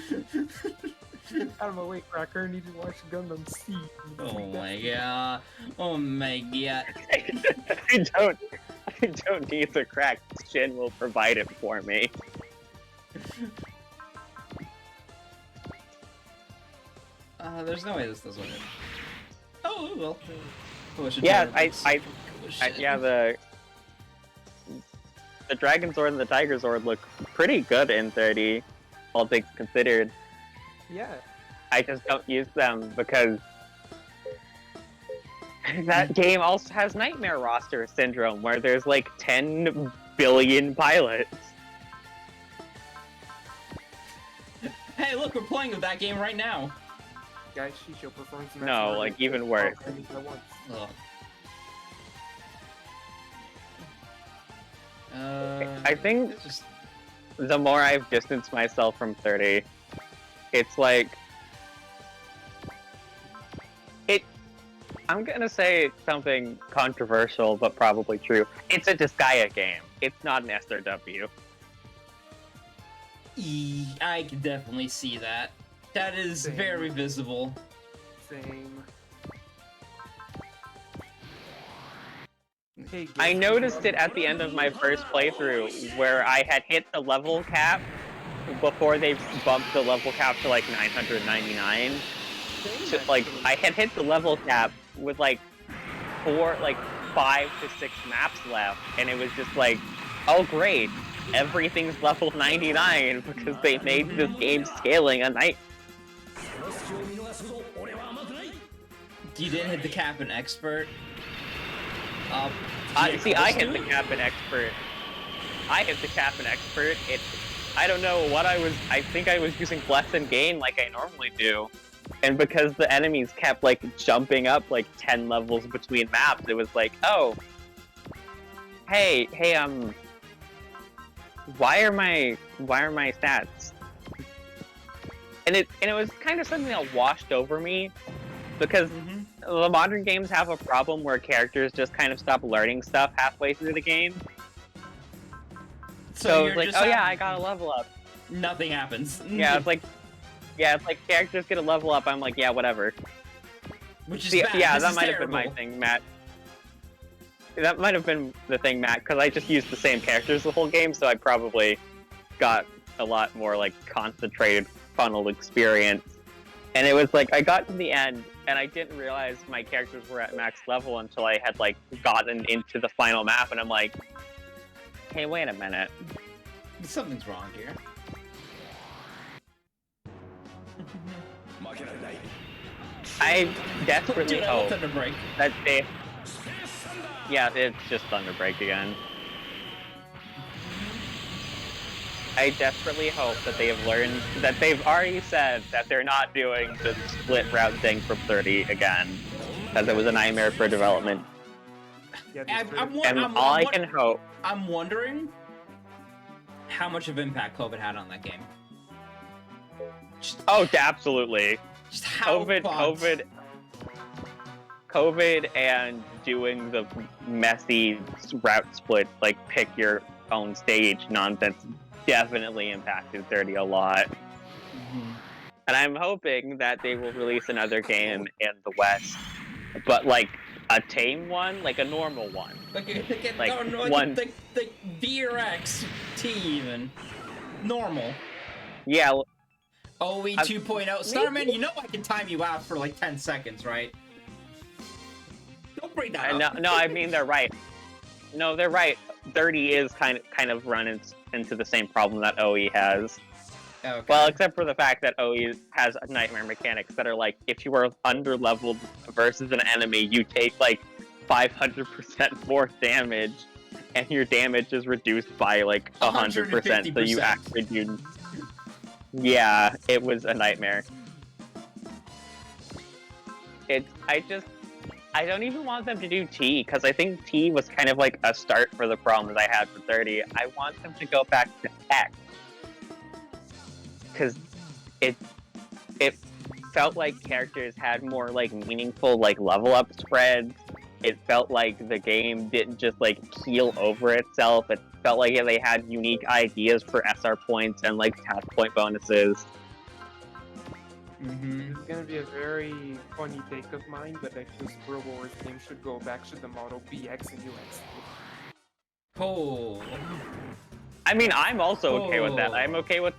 Out of my way, Cracker. I need to watch Gundam Seed. Oh my god. Oh my god. I don't need the crack. Shin will provide it for me. There's no way this doesn't work. Oh, well. Yeah, yeah, the Dragon Zord and the Tiger Zord look pretty good in 30, all things considered. Yeah. I just don't use them because that game also has Nightmare Roster Syndrome, where there's like 10 billion pilots. Hey, look, we're playing with that game right now. Guys, Shisho performs. No, like even worse. I think the more I've distanced myself from 30, it's like I'm gonna say something controversial, but probably true. It's a Disgaea game. It's not an SRW. I can definitely see that. That is very visible. Same. Hey, I noticed it at the end of my first playthrough, where I had hit the level cap before they bumped the level cap to like 999. So, like, I had hit the level cap with like 5 to 6 maps left, and it was just like, oh great, everything's level 99 because they made this game scaling a night. You didn't hit the cap in expert. See, I hit the cap in expert. I don't know what I think I was using bless and gain like I normally do. And because the enemies kept like jumping up like 10 levels between maps, it was like, oh, hey, why are my stats? And it was kind of something that washed over me because the modern games have a problem where characters just kind of stop learning stuff halfway through the game. So it's like, oh yeah, I got a level up. Nothing happens. Yeah, it's like characters get a level up. I'm like, yeah, whatever. Which is See, bad. yeah, This that is might have been my terrible. thing, Matt. That might have been the thing, Matt, because I just used the same characters the whole game, so I probably got a lot more like concentrated funnel experience. And it was like I got to the end, and I didn't realize my characters were at max level until I had like gotten into the final map, and I'm like, hey, wait a minute. Something's wrong here. I desperately Dude, I love hope Thunder Break. that they... Yeah, it's just Thunder Break again. I desperately hope that they have learned, that they've already said that they're not doing the split route thing from 30 again, because it was a nightmare for development. Yeah, I can hope. I'm wondering how much of impact COVID had on that game. Oh, absolutely. Just how COVID and doing the messy route split, like pick your own stage nonsense, definitely impacted 30 a lot. And I'm hoping that they will release another game in the West, but like a tame one, like a normal one. Like one. The VRX T even. Normal. Yeah. OE 2.0. Starman, you know I can time you out for like 10 seconds, right? Don't bring that up. No, I mean they're right. No, they're right. 30 is kind of run into the same problem that OE has. Okay. Well, except for the fact that OE has nightmare mechanics that are like, if you are under-leveled versus an enemy, you take like 500% more damage, and your damage is reduced by like 100%, so you actually do... Yeah, it was a nightmare. I don't even want them to do T, because I think T was kind of like a start for the problems I had for 30. I want them to go back to X. Because it felt like characters had more like meaningful like level up spreads. It felt like the game didn't just like keel over itself. It felt like they had unique ideas for SR points and like task point bonuses. It's gonna be a very funny take of mine, but I think World War game should go back to the model BX and UX. Oh. I mean, I'm also okay with that. I'm okay with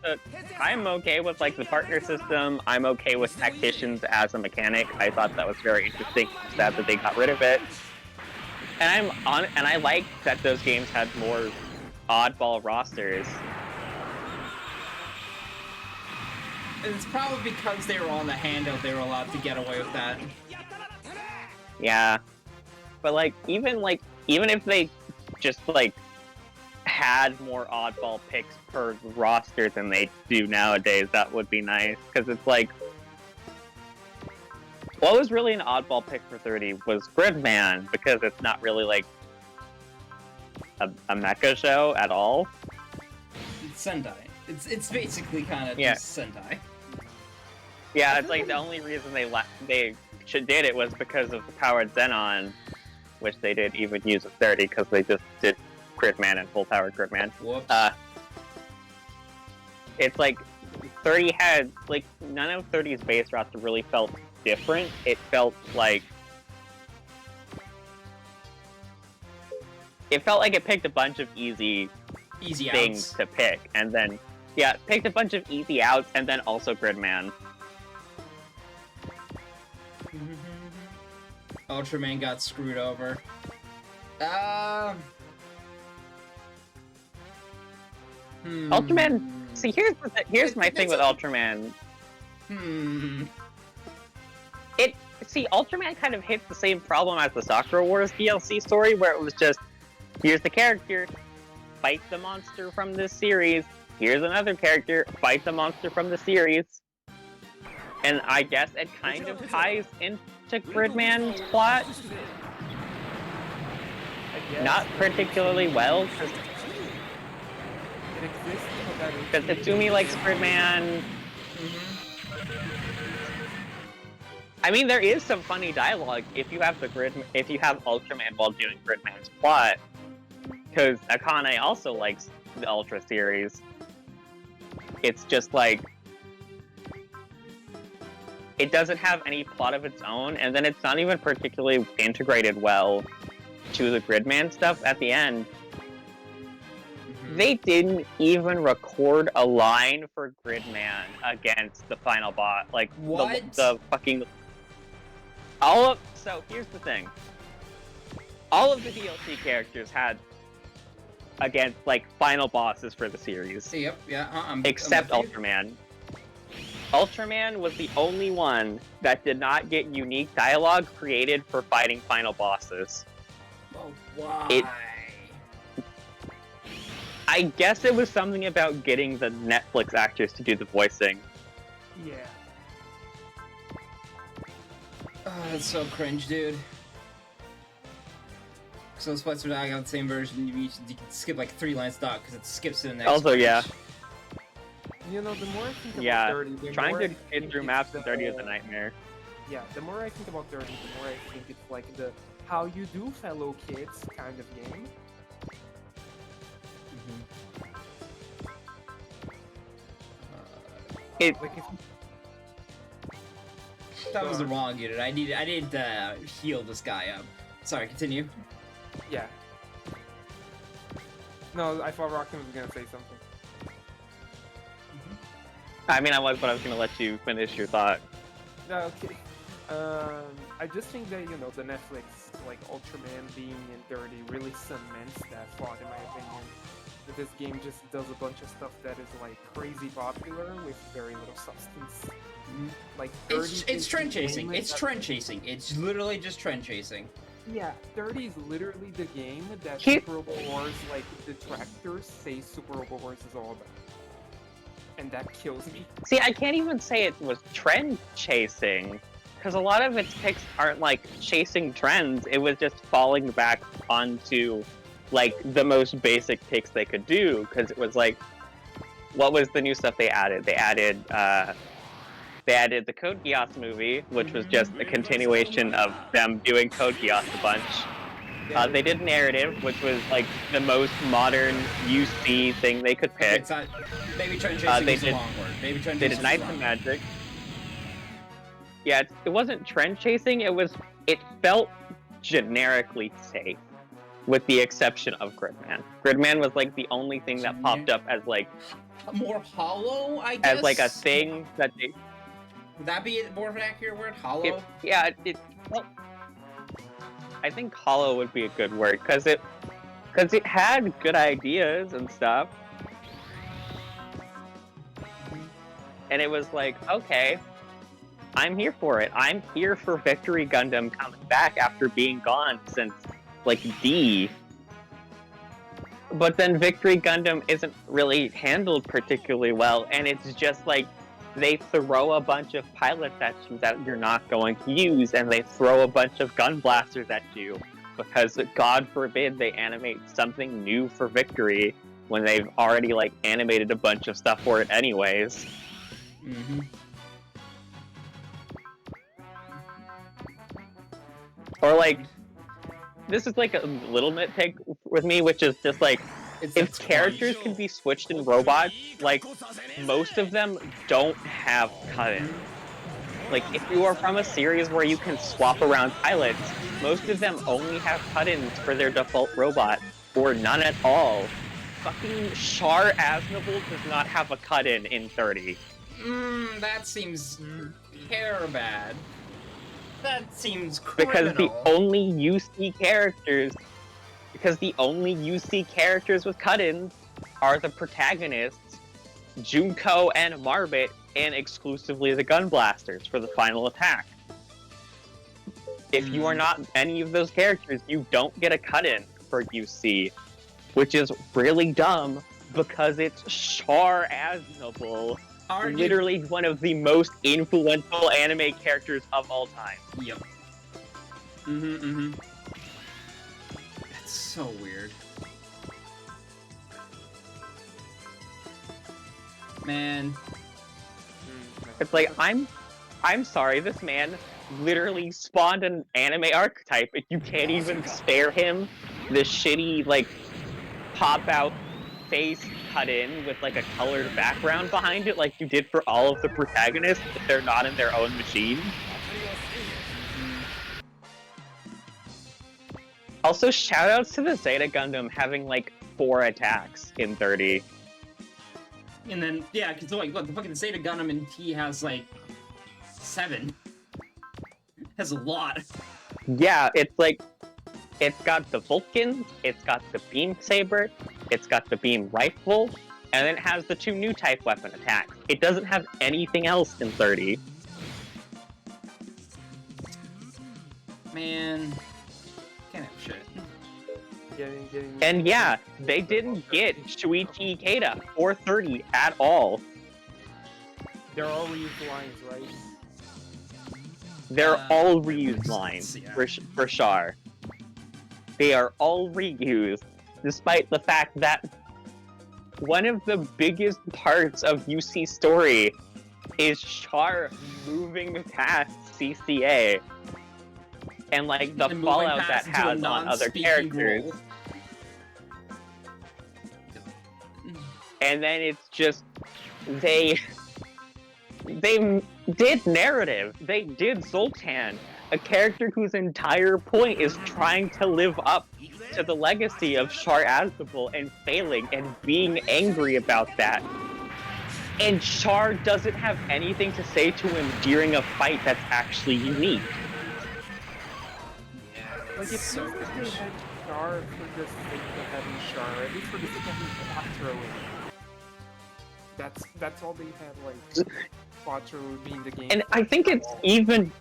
like the partner system. I'm okay with tacticians as a mechanic. I thought that was very interesting. Sad that they got rid of it. And I like that those games had more oddball rosters. It's probably because they were on the handout they were allowed to get away with that. Yeah. But like even if they just like had more oddball picks per roster than they do nowadays, that would be nice. Because it's like, what was really an oddball pick for 30 was Gridman, because it's not really like a mecha show at all. It's Sentai. It's basically kind of just Sentai. Yeah, it's like the only reason they did it was because of the powered Xenon, which they didn't even use with 30 because they just did Gridman and full powered Gridman. Whoops. It's like 30 had like none of 30's base roster really felt different. It felt like it picked a bunch of easy things outs to pick, and then picked a bunch of easy outs, and then also Gridman. Ultraman got screwed over. Ultraman. See, here's my thing with Ultraman. Ultraman kind of hits the same problem as the Sakura Wars DLC story, where it was just, here's the character, fight the monster from this series. Here's another character, fight the monster from the series. And I guess it kind of ties into Gridman's plot. Not particularly well, it exists so that Because Tatsumi likes Gridman. I mean, there is some funny dialogue if you have Ultraman while doing Gridman's plot, because Akane also likes the Ultra series. It's just like it doesn't have any plot of its own, and then it's not even particularly integrated well to the Gridman stuff at the end. They didn't even record a line for Gridman against the final boss. Like, what? The fucking... So, here's the thing. All of the DLC characters had against, like, final bosses for the series. Yep, yeah, except Ultraman. Ultraman was the only one that did not get unique dialogue created for fighting final bosses. Oh, why? I guess it was something about getting the Netflix actors to do the voicing. Yeah. Oh, that's so cringe, dude. So those fights are not on the same version. You can skip like 3 lines doc because it skips to the next. Also, yeah. You know, the more I think about 30, the trying more to get through maps in 30 is a nightmare. Yeah, the more I think about 30, the more I think it's like the how you do fellow kids kind of game. Like if that was the wrong unit. I needed to heal this guy up. Sorry, continue. Yeah. No, I thought Rockton was gonna say something. I mean, I was gonna let you finish your thought. No, okay. I just think that, you know, the Netflix, like, Ultraman being in 30 really cements that thought, in my opinion. That this game just does a bunch of stuff that is, like, crazy popular with very little substance. Like, 30 it's trend chasing. It's trend chasing. It's literally just trend chasing. Yeah, 30 is literally the game that Super Robo Wars, like, detractors say Super Robo Wars is all about. And that kills me. See, I can't even say it was trend chasing, because a lot of its picks aren't like chasing trends. It was just falling back onto like the most basic picks they could do, because it was like, what was the new stuff they added? They added the Code Geass movie, which was just a continuation of them doing Code Geass a bunch. They did narrative, which was like the most modern UC thing they could pick. Okay, maybe trend chasing is a long word. Maybe trend they chasing did Knights and Magic. Yeah, it wasn't trend chasing. It felt generically safe, with the exception of Gridman. Gridman was like the only thing that popped up as like more hollow, I guess. As like a thing that they. Would that be more of an accurate word? Hollow? Well, I think hollow would be a good word, because it had good ideas and stuff. And it was like, okay, I'm here for it. I'm here for Victory Gundam coming back after being gone since, like, D. But then Victory Gundam isn't really handled particularly well, and it's just like, they throw a bunch of pilots at you that you're not going to use, and they throw a bunch of gun blasters at you, because God forbid they animate something new for Victory when they've already, like, animated a bunch of stuff for it anyways. Or, like, this is like a little nitpick with me, which is just like, if characters can be switched in robots, like, most of them don't have cut-in. Like, if you are from a series where you can swap around pilots, most of them only have cut-ins for their default robot, or none at all. Fucking Char Aznavour does not have a cut-in in 30. That seems hair bad. That seems criminal. Because the only UC characters with cut-ins are the protagonists, Junko and Marbit, and exclusively the gun blasters for the final attack. If you are not any of those characters, you don't get a cut-in for UC, which is really dumb because it's Char Aznavour, literally one of the most influential anime characters of all time. Yep. That's so weird. Man, It's like, I'm sorry, this man literally spawned an anime archetype, and you can't even spare him the shitty, like, pop-out face cut in with, like, a colored background behind it like you did for all of the protagonists if they're not in their own machine. Also, shoutouts to the Zeta Gundam having, like, 4 attacks in 30. and then yeah, because like look, the fucking Zeta Gundam in T has like 7. Has a lot. Yeah, it's like, it's got the Vulcan, it's got the Beam Saber, it's got the Beam Rifle, and then it has the 2 new type weapon attacks. It doesn't have anything else in 30. Man, can't have shit. And yeah, they didn't get Shuichi Ikeda or 30 at all. They're all reused lines, right? They're all reused lines yeah. for Char. They are all reused, despite the fact that one of the biggest parts of UC's story is Char moving past CCA and like the And fallout moving that past into a has on other non-speaking characters. role. And then it's just they did narrative. They did Zoltan, a character whose entire point is trying to live up to the legacy of Char Aznavour and failing and being angry about that. And Char doesn't have anything to say to him during a fight that's actually unique. Like, it's so good they had Char for the sake of having Char, at least for the sake of having Quattro in it. That's all they had, like, Quattro would be in the game. And I think it's even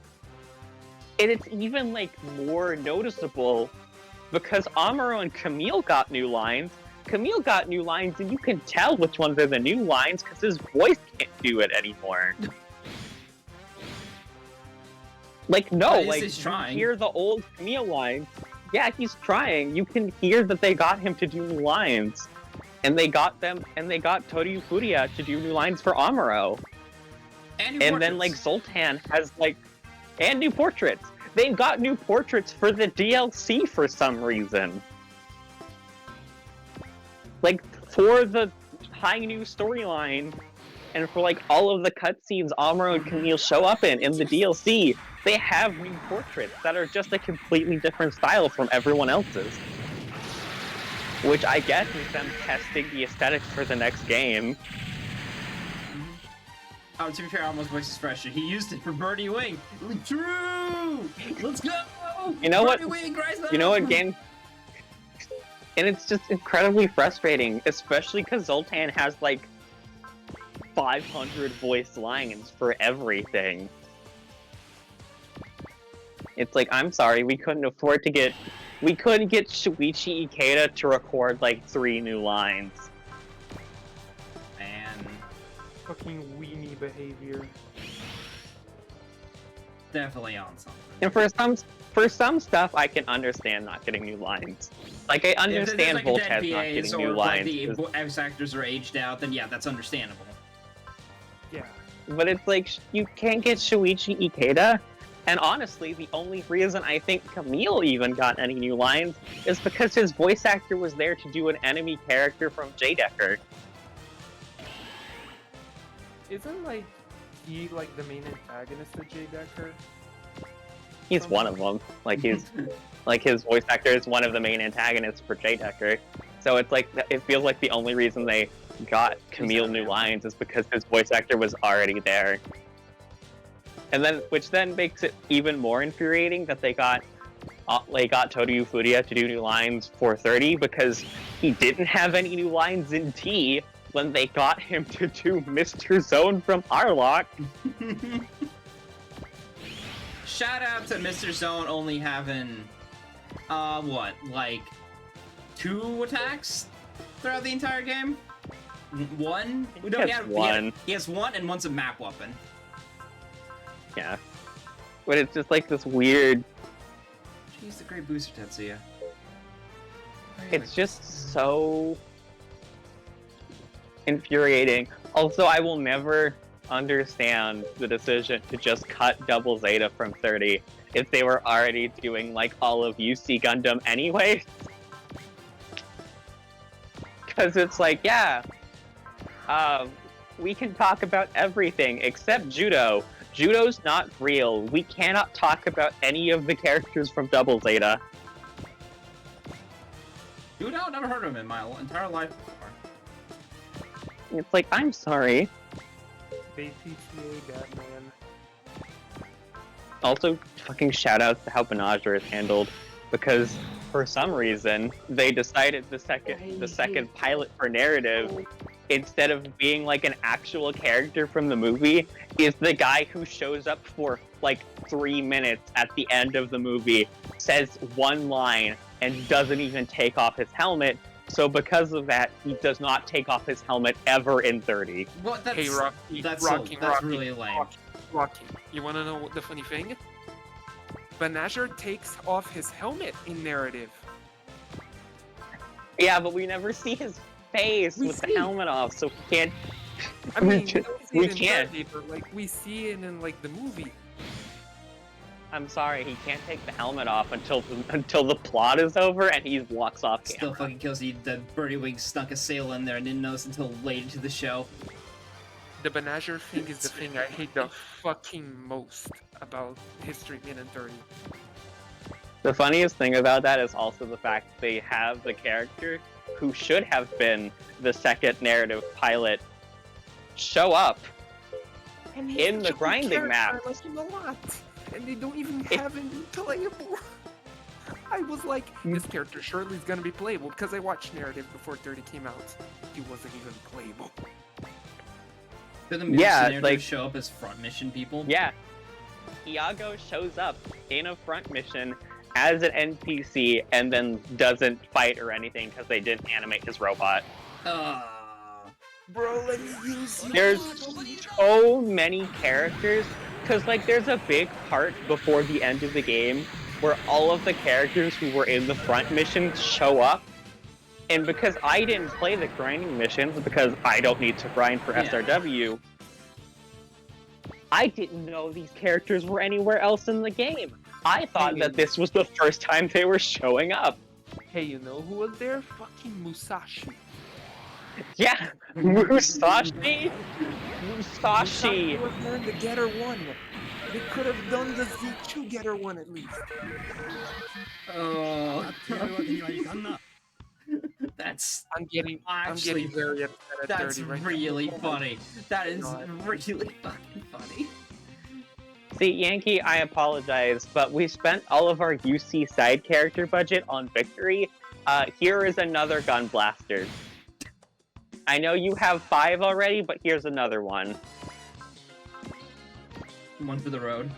like more noticeable because Amuro and Camille got new lines. Camille got new lines, and you can tell which ones are the new lines because his voice can't do it anymore. Like, no, But like, he's you trying. hear the old Camille lines. Yeah, he's trying. You can hear that they got him to do new lines. And they got Toriu Furia to do new lines for Amuro. And then, like, Zoltan has, like, and new portraits. They've got new portraits for the DLC for some reason. Like, for the high new storyline, and for, like, all of the cutscenes Amuro and Camille show up in the DLC, they have new portraits that are just a completely different style from everyone else's. Which I guess is them testing the aesthetics for the next game. Oh, to be fair, almost voice expression. He used it for Birdie Wing. True. Let's go. You know what? Birdie Wing, rise up! You know what game? And it's just incredibly frustrating, especially because Zoltan has like 500 voice lines for everything. It's like, I'm sorry, we couldn't get Shuichi Ikeda to record like 3 new lines. Man, Fucking weenie behavior. definitely on something. And for some stuff, I can understand not getting new lines. Like, I understand if there's, like, Voltez dead not PAs getting or new like lines. the 'Cause voice actors are aged out, then yeah, that's understandable. Yeah. But it's like, you can't get Shuichi Ikeda. And honestly, the only reason I think Camille even got any new lines is because his voice actor was there to do an enemy character from J-Decker. Isn't, like, he, like, the main antagonist of J-Decker? He's one of them. Like, his voice actor is one of the main antagonists for J-Decker. So it's like, it feels like the only reason they got Camille new lines is because his voice actor was already there. And then, which then makes it even more infuriating that they got Toriu Furia to do new lines for 30 because he didn't have any new lines in T when they got him to do Mr. Zone from Arlok. Shout out to Mr. Zone only having, what, like 2 attacks throughout the entire game? 1? He has 1 and 1's a map weapon. Yeah. But it's just like this weird... Jeez, the great booster Tetsuya. infuriating. Also, I will never understand the decision to just cut Double Zeta from 30 if they were already doing like all of UC Gundam anyway. Because it's like, yeah, we can talk about everything except Judo. Judo's not real. We cannot talk about any of the characters from Double Zeta. Judo? Never heard of him in my entire life before. It's like, I'm sorry. BPCA Batman. Also, fucking shoutouts to how Benager is handled, because for some reason they decided the second pilot for narrative, instead of being like an actual character from the movie, is the guy who shows up for like 3 minutes at the end of the movie, says one line, and doesn't even take off his helmet. So because of that, he does not take off his helmet ever in 30. What? That's, Hey, Rocky, that's Rocky, really lame. Rocky, you wanna know what the funny thing? Benager takes off his helmet in narrative. Yeah, but we never see his face We with see. the helmet off, so he can't. I mean, We we don't see we it in can't. 30, but like we see it in like the movie. I'm sorry, he can't take the helmet off until the plot is over and he walks off camera. Still fucking kills you. The Birdie Wing snuck a sail in there and didn't notice until late into the show. The Benager thing is the thing I hate the fucking most about History Minute 30. The funniest thing about that is also the fact they have the character who should have been the second narrative pilot show up And in the grinding map. I like him a lot. And they don't even have him playable. I was like, this character surely is gonna be playable because I watched narrative before 30 came out. He wasn't even playable. Did the Yeah, mercenaries like- show up as front mission people? Yeah, Iago shows up in a front mission as an NPC and then doesn't fight or anything because they didn't animate his robot. Bro, let me use you. There's so many characters, because like there's a big part before the end of the game where all of the characters who were in the front missions show up, and because I didn't play the grinding missions because I don't need to grind for Yeah. SRW, I didn't know these characters were anywhere else in the game. I thought that this was the first time they were showing up. Hey, you know who was there? Fucking Musashi. Yeah, Musashi. Musashi. was there in the Getter 1. They could have done the Z2 Getter 1 at least. Oh. That's I'm getting Actually, very upset at that's 30 right really now. funny. That is God. really fucking funny. See, Yankee, I apologize, but we spent all of our UC side character budget on Victory. Here is another gun blaster. I know you have 5 already, but here's another one. One for the road.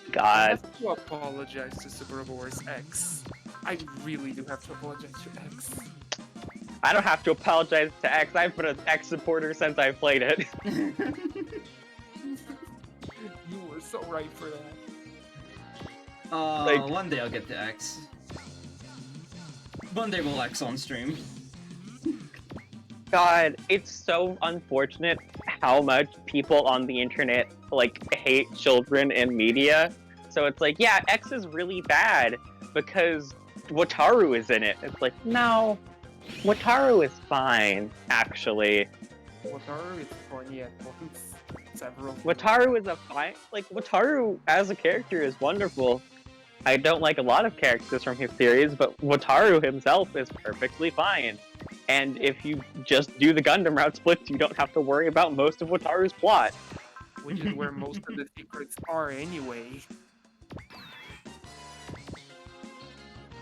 I God. have to apologize to Super Wars X. I really do have to apologize to X. I don't have to apologize to X. I've been an X supporter since I played it. You were so right for that. Like- One day I'll get to X. One day we'll X on stream. God, it's so unfortunate how much people on the internet, like, hate children in media. So it's like, yeah, X is really bad because Wataru is in it. It's like, no, Wataru is fine, actually. Wataru is funny at points. Several. Wataru is a fine, like, Wataru as a character is wonderful. I don't like a lot of characters from his series, but Wataru himself is perfectly fine. And if you just do the Gundam route splits, you don't have to worry about most of Wataru's plot. Which is where most of the secrets are anyway.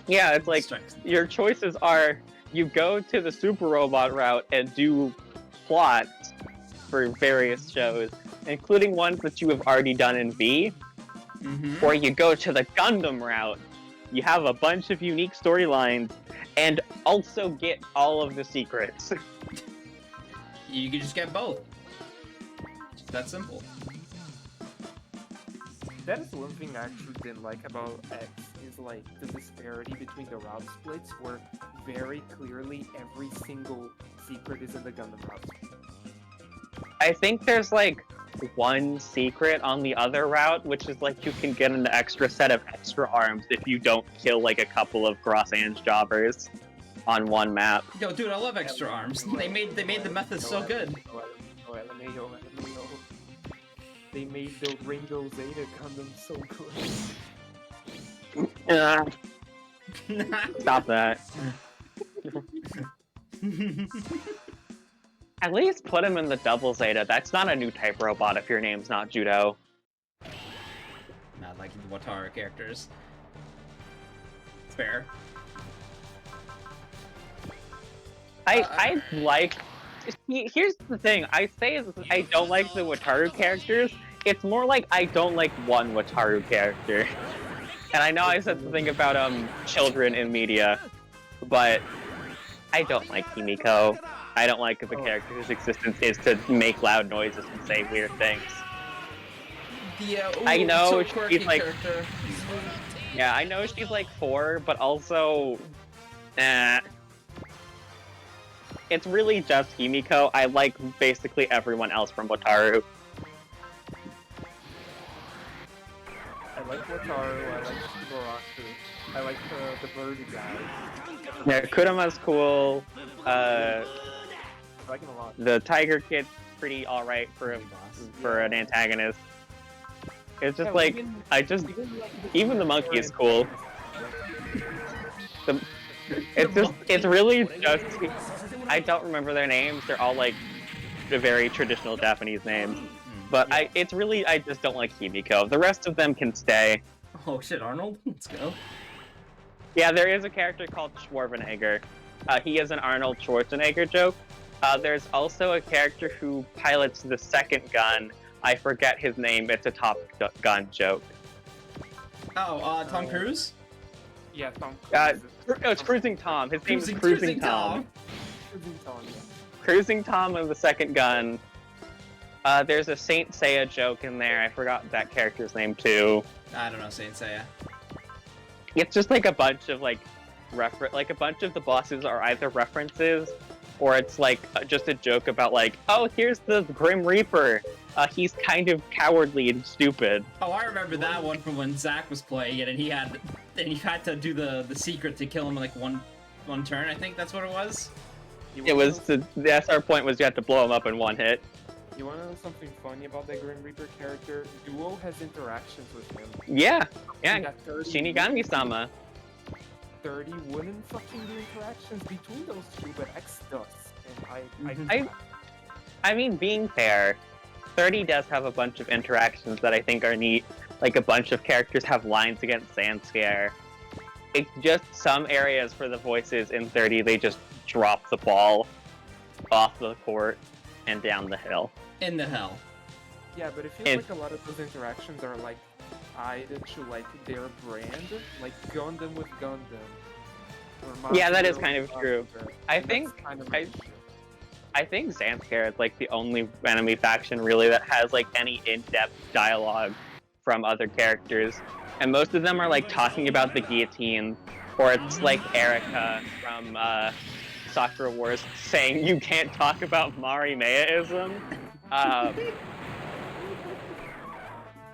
Yeah, it's like, Strikes. your choices are, you go to the Super Robot route and do plots for various shows, including ones that you have already done in V, Mm-hmm. or you go to the Gundam route, you have a bunch of unique storylines, and also get all of the secrets. You can just get both. Just that simple. That is one thing I actually didn't like about X, is like the disparity between the route splits, where very clearly every single secret is in the Gundam route. I think there's like one secret on the other route, which is like you can get an extra set of extra arms if you don't kill like a couple of Grossange jobbers on one map. Yo, dude, I love extra arms. They made the method so good. They made the Ringo Zeta Gundam so good. Stop that. At least put him in the double Zeta. That's not a new type robot if your name's not Judo. Not like the Wataru characters. It's fair. I like... Here's the thing. I say I don't like the Wataru characters. It's more like I don't like one Wataru character. And I know I said something about children in media, but I don't like Himiko. I don't like the character whose existence is to make loud noises and say weird things. I know so she's like, character. yeah, I know she's like 4, but also, it's really just Himiko. I like basically everyone else from Wataru. I like Wataru, I like Shiburatsu, I like the birdie guy. Yeah, Kurama's cool. I like him a lot. The Tiger Kid's pretty alright for an antagonist. It's just like, even the monkey is cool. It's really just, I don't remember their names. They're all like very traditional Japanese names. But I just don't like Himiko. The rest of them can stay. Oh shit, Arnold? Let's go. Yeah, there is a character called Schwarzenegger. He is an Arnold Schwarzenegger joke. There's also a character who pilots the second gun. I forget his name. It's a Top Gun joke. Oh, Tom Cruise? Yeah, Tom No, Cruise. it's Cruising Tom. His name is Cruising Cruising Tom. Cruising Tom, yeah. Cruising Tom of the second gun. There's a Saint Seiya joke in there. I forgot that character's name too. I don't know, Saint Seiya. It's just like a bunch of like a bunch of the bosses are either references or it's like just a joke about like, oh, here's the Grim Reaper. He's kind of cowardly and stupid. Oh, I remember that one from when Zach was playing it, and he had to do the secret to kill him in like one turn. I think that's what it was. It was the SR point was you had to blow him up in one hit. You wanna know something funny about that Grim Reaper character? Duo has interactions with him. Yeah, He got 30 Shinigami-sama. 30 wouldn't fucking do interactions between those two, but X does. And I mean, being fair, 30 does have a bunch of interactions that I think are neat. Like a bunch of characters have lines against Sandscare. It's just some areas for the voices in 30, they just drop the ball off the court and down the hill. In the hell. Yeah, but it feels like a lot of those interactions are like tied to like their brand, like Gundam with Gundam. Or Yeah, that is Master kind of with true. Master. I And think that's kind of my issue. I think Sandscare is like the only enemy faction really that has like any in-depth dialogue from other characters. And most of them are like talking about the guillotine, or it's like Erica from Sakura Wars saying you can't talk about Marimeaism.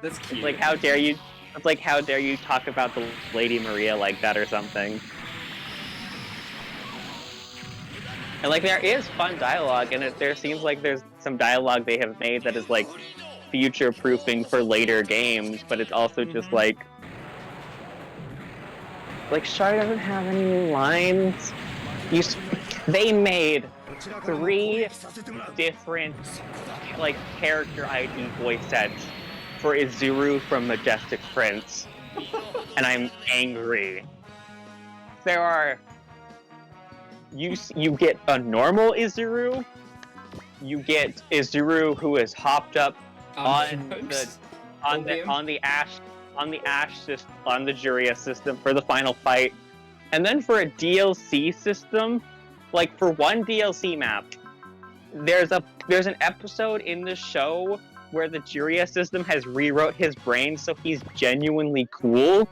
That's cute. Like how dare you? It's like how dare you talk about the Lady Maria like that or something. And like there is fun dialogue, and there seems like there's some dialogue they have made that is like future-proofing for later games, but it's also just like Shari doesn't have any new lines. They made 3 different like character ID voice sets for Izuru from Majestic Prince, and I'm angry. There are you get a normal Izuru, you get Izuru who is hopped up on the Juria system for the final fight, and then for a DLC system, like for one DLC map, there's an episode in the show where the Juria system has rewrote his brain so he's genuinely cool.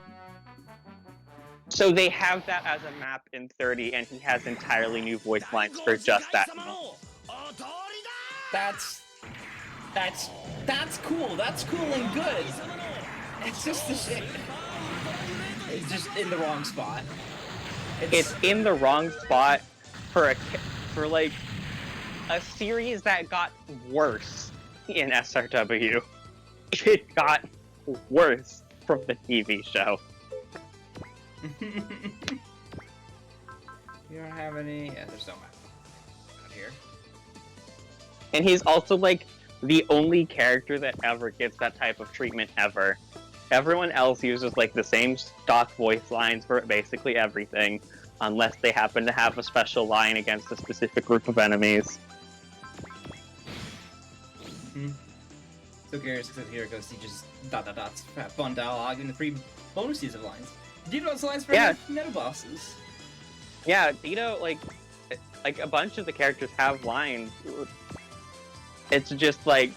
So they have that as a map in 30, and he has entirely new voice lines for just that map. That's cool. That's cool and good. It's just the shit. It's just in the wrong spot. It's in the wrong spot for like a series that got worse in SRW. It got worse from the TV show. You don't have any. Yeah, there's no map out here. And he's also like the only character that ever gets that type of treatment ever. Everyone else uses like the same stock voice lines for basically everything, unless they happen to have a special line against a specific group of enemies. So curious, except here it goes, he just dots, fun dialogue, and the 3 bonuses of lines. Do you know those lines for meta bosses? Yeah, Dito, like a bunch of the characters have lines. It's just like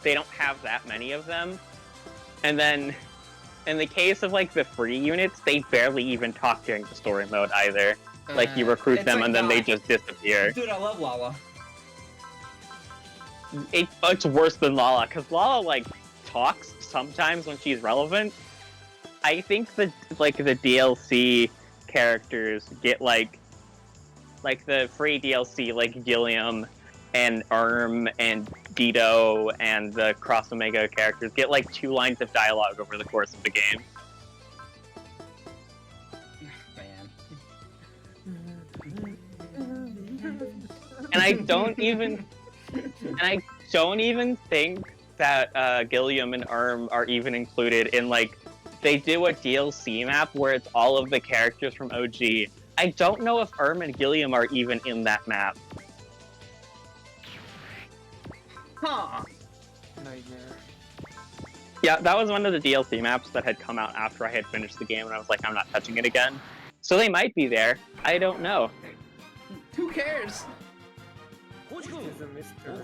they don't have that many of them. And then in the case of like the free units, they barely even talk during the story mode either. Like you recruit them like and then they just disappear. Dude, I love Lala. It's worse than Lala, because Lala like talks sometimes when she's relevant. I think the DLC characters get like the free DLC like Gilliam and and Dito and the Cross Omega characters get like 2 lines of dialogue over the course of the game. Man. And I don't even think that Gilliam and are even included in like they do a DLC map where it's all of the characters from OG. I don't know if and Gilliam are even in that map. Huh. Nightmare. Yeah, that was one of the DLC maps that had come out after I had finished the game, and I was like, I'm not touching it again. So they might be there. I don't know. Who cares? It's a mystery.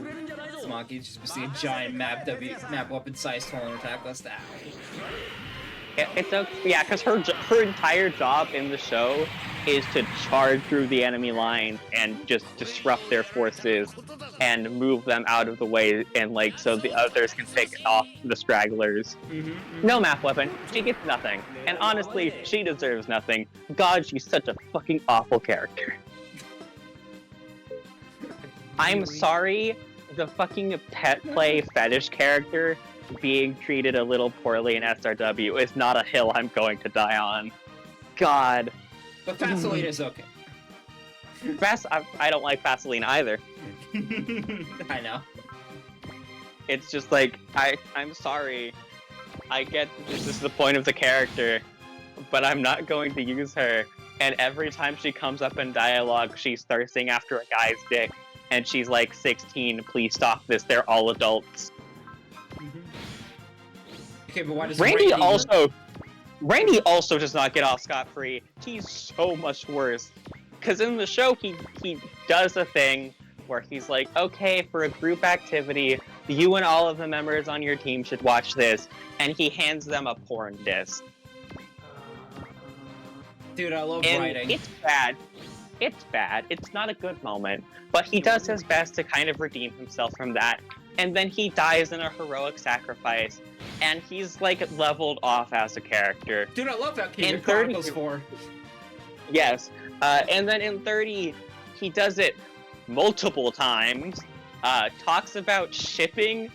Smoky's just missing a giant map weapon size toilet attack. That's that. It's okay. Yeah, because her entire job in the show is to charge through the enemy lines and just disrupt their forces and move them out of the way, and like so the others can pick off the stragglers. No map weapon. She gets nothing. And honestly, she deserves nothing. God, she's such a fucking awful character. I'm sorry, the fucking pet play fetish character being treated a little poorly in SRW is not a hill I'm going to die on. God. But Vaseline is okay. I don't like Vaseline either. I know. It's just like, I'm sorry. I get this is the point of the character, but I'm not going to use her. And every time she comes up in dialogue, she's thirsting after a guy's dick. And she's like, 16, please stop this, they're all adults. Okay, but why does Randy also does not get off scot-free. He's so much worse. Because in the show, he does a thing where he's like, okay, for a group activity, you and all of the members on your team should watch this. And he hands them a porn disc. Dude, I love and writing. It's bad. It's bad. It's not a good moment. But he does his best to kind of redeem himself from that. And then he dies in a heroic sacrifice. And he's, like, leveled off as a character. Dude, I love that Kingdom In 30 Chronicles 4. Yes. And then in 30, he does it multiple times. Talks about shipping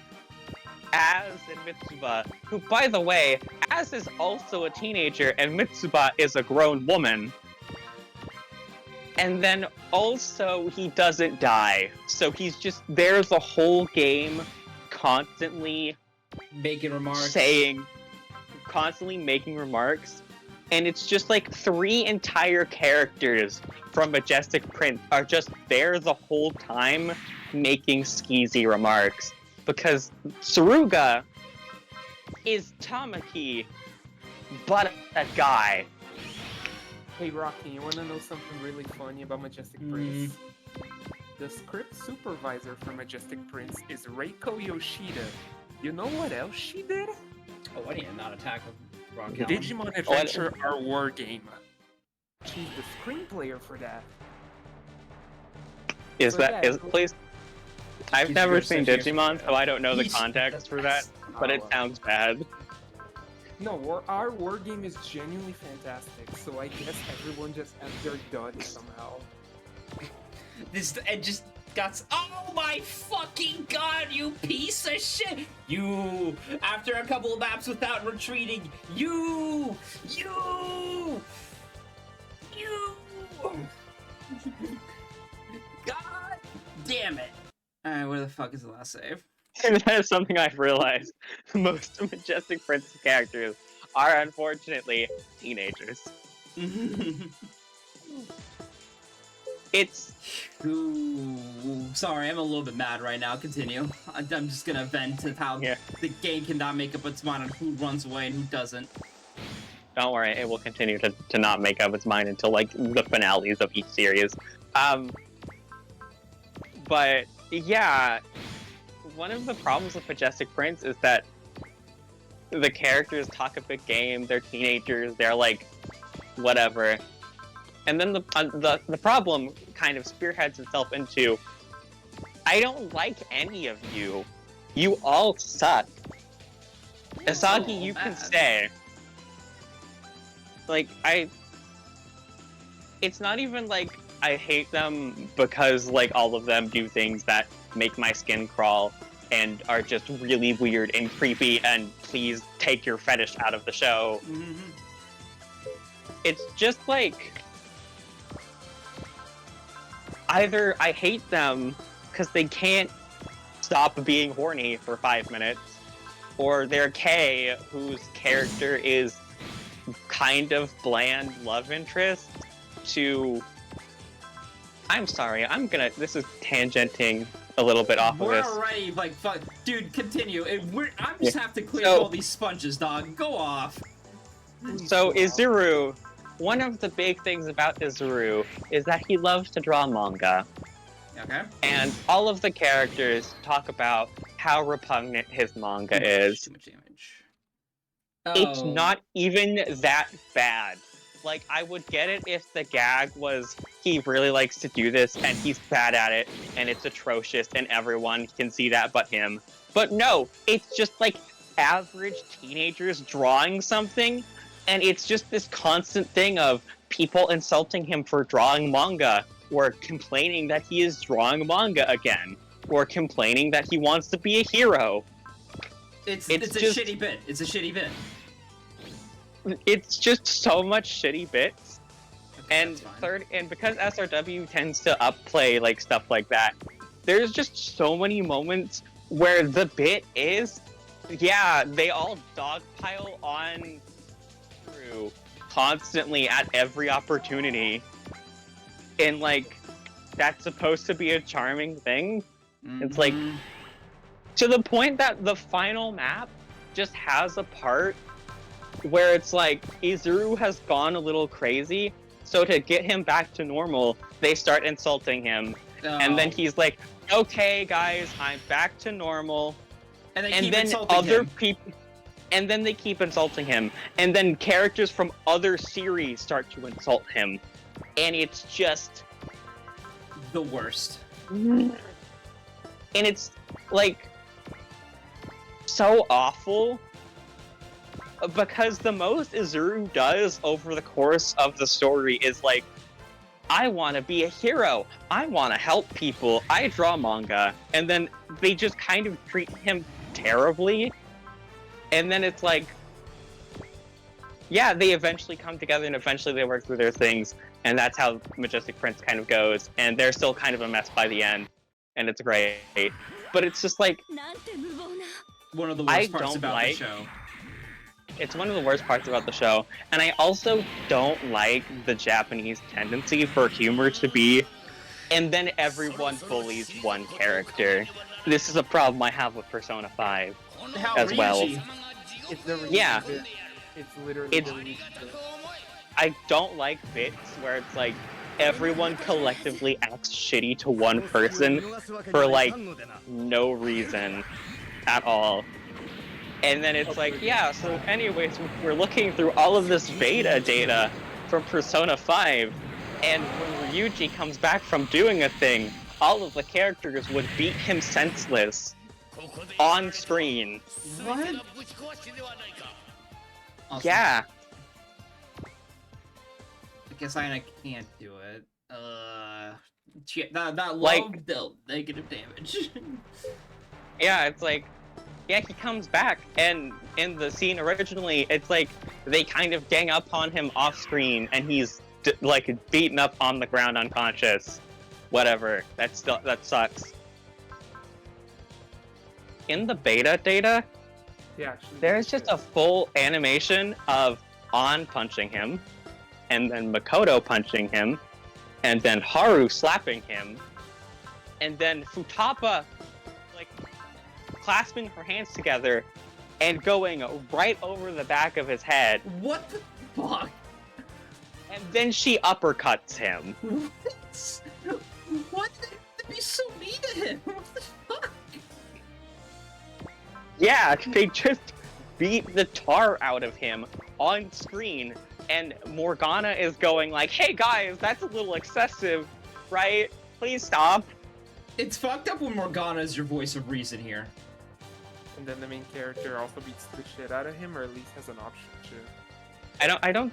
Az and Mitsuba, who, by the way, Az is also a teenager and Mitsuba is a grown woman. And then also he doesn't die. So he's just there the whole game constantly making remarks. Constantly making remarks. And it's just like 3 entire characters from Majestic Prince are just there the whole time making skeezy remarks. Because Saruga is Tamaki, but a guy. Hey Rocky, you wanna know something really funny about Majestic Prince? The script supervisor for Majestic Prince is Reiko Yoshida. You know what else she did? Oh, I need to not attack Rock Helm. Digimon Adventure, our war game. She's the screenplayer for that. Is So, that yeah, is please? I've He's never your seen associate. Digimon, so I don't know the He's- context for that, but it sounds bad. No, our war game is genuinely fantastic, so I guess everyone just has their dud somehow. This it just got. Oh my fucking god! You piece of shit! You after a couple of maps without retreating. You. God damn it! All right, where the fuck is the last save? That is something I've realized. Most Majestic Prince's characters are unfortunately teenagers. It's Ooh, sorry, I'm a little bit mad right now. Continue. I'm just gonna vent of how Yeah. the game cannot make up its mind on who runs away and who doesn't. Don't worry, it will continue to not make up its mind until like the finales of each series. But yeah, one of the problems with Majestic Prince is that the characters talk a big game. They're teenagers. They're like whatever, and then the problem kind of spearheads itself into I don't like any of you. You all suck. Asagi, you can stay. Like, it's not even like I hate them because, like, all of them do things that make my skin crawl and are just really weird and creepy and please take your fetish out of the show. It's just like, either I hate them because they can't stop being horny for 5 minutes, or they're Kay, whose character is kind of bland love interest to... I'm sorry, this is tangenting a little bit off of We're this. already like, fuck, dude. Continue. I just have to clear So- all these sponges, dog. Go off. So Izuru, one of the big things about Izuru is that he loves to draw manga. Okay. And all of the characters talk about how repugnant his manga is. Too much damage. It's Oh. not even that bad. Like, I would get it if the gag was he really likes to do this and he's bad at it and it's atrocious and everyone can see that but him. But no, it's just like average teenagers drawing something, and it's just this constant thing of people insulting him for drawing manga, or complaining that he is drawing manga again, or complaining that he wants to be a hero. It's just- a shitty bit. It's a shitty bit. It's just so much shitty bits. Okay, And that's fine. because SRW tends to upplay like stuff like that, there's just so many moments where the bit is, yeah, they all dogpile on through constantly at every opportunity, and like that's supposed to be a charming thing. It's like Mhm. to the point that the final map just has a part where it's like Izuru has gone a little crazy, so to get him back to normal, they start insulting him, and then Oh. he's like, "Okay, guys, I'm back to normal." and they And keep then insulting other him. people, and then they keep insulting him, and then characters from other series start to insult him, and it's just, The worst. and it's like so awful. Because the most Izuru does over the course of the story is like, I want to be a hero. I want to help people. I draw manga. And then they just kind of treat him terribly. And then it's like, yeah, they eventually come together and eventually they work through their things. And that's how Majestic Prince kind of goes. And they're still kind of a mess by the end. And it's great. But it's just like, One of the I worst parts don't about like- the show. it's one of the worst parts about the show. And I also don't like the Japanese tendency for humor to be, and then everyone bullies one character. This is a problem I have with Persona 5. How as well. Ryuji. It's the Ryuji Yeah. bit. It's literally It's- the Ryuji bit. I don't like bits where it's like everyone collectively acts shitty to one person for like no reason at all. And then it's like, yeah, so anyways, we're looking through all of this beta data from Persona 5, and when Ryuji comes back from doing a thing, all of the characters would beat him senseless on screen. What? Also, Yeah. I guess I can't do it. That love Like- dealt negative damage. Yeah, it's like, yeah, he comes back, and in the scene originally, it's like they kind of gang up on him off screen, and he's like beaten up on the ground unconscious. Whatever. That sucks. In the beta data, Yeah, actually, there's just a full animation of An punching him, and then Makoto punching him, and then Haru slapping him, and then Futaba like clasping her hands together and going right over the back of his head, What the fuck? and then she uppercuts him. What? What? That'd be so mean to him. What the fuck? Yeah, they just beat the tar out of him on screen, and Morgana is going like, hey guys, that's a little excessive, right? Please stop. It's fucked up when Morgana is your voice of reason here. And then the main character also beats the shit out of him, or at least has an option to. I don't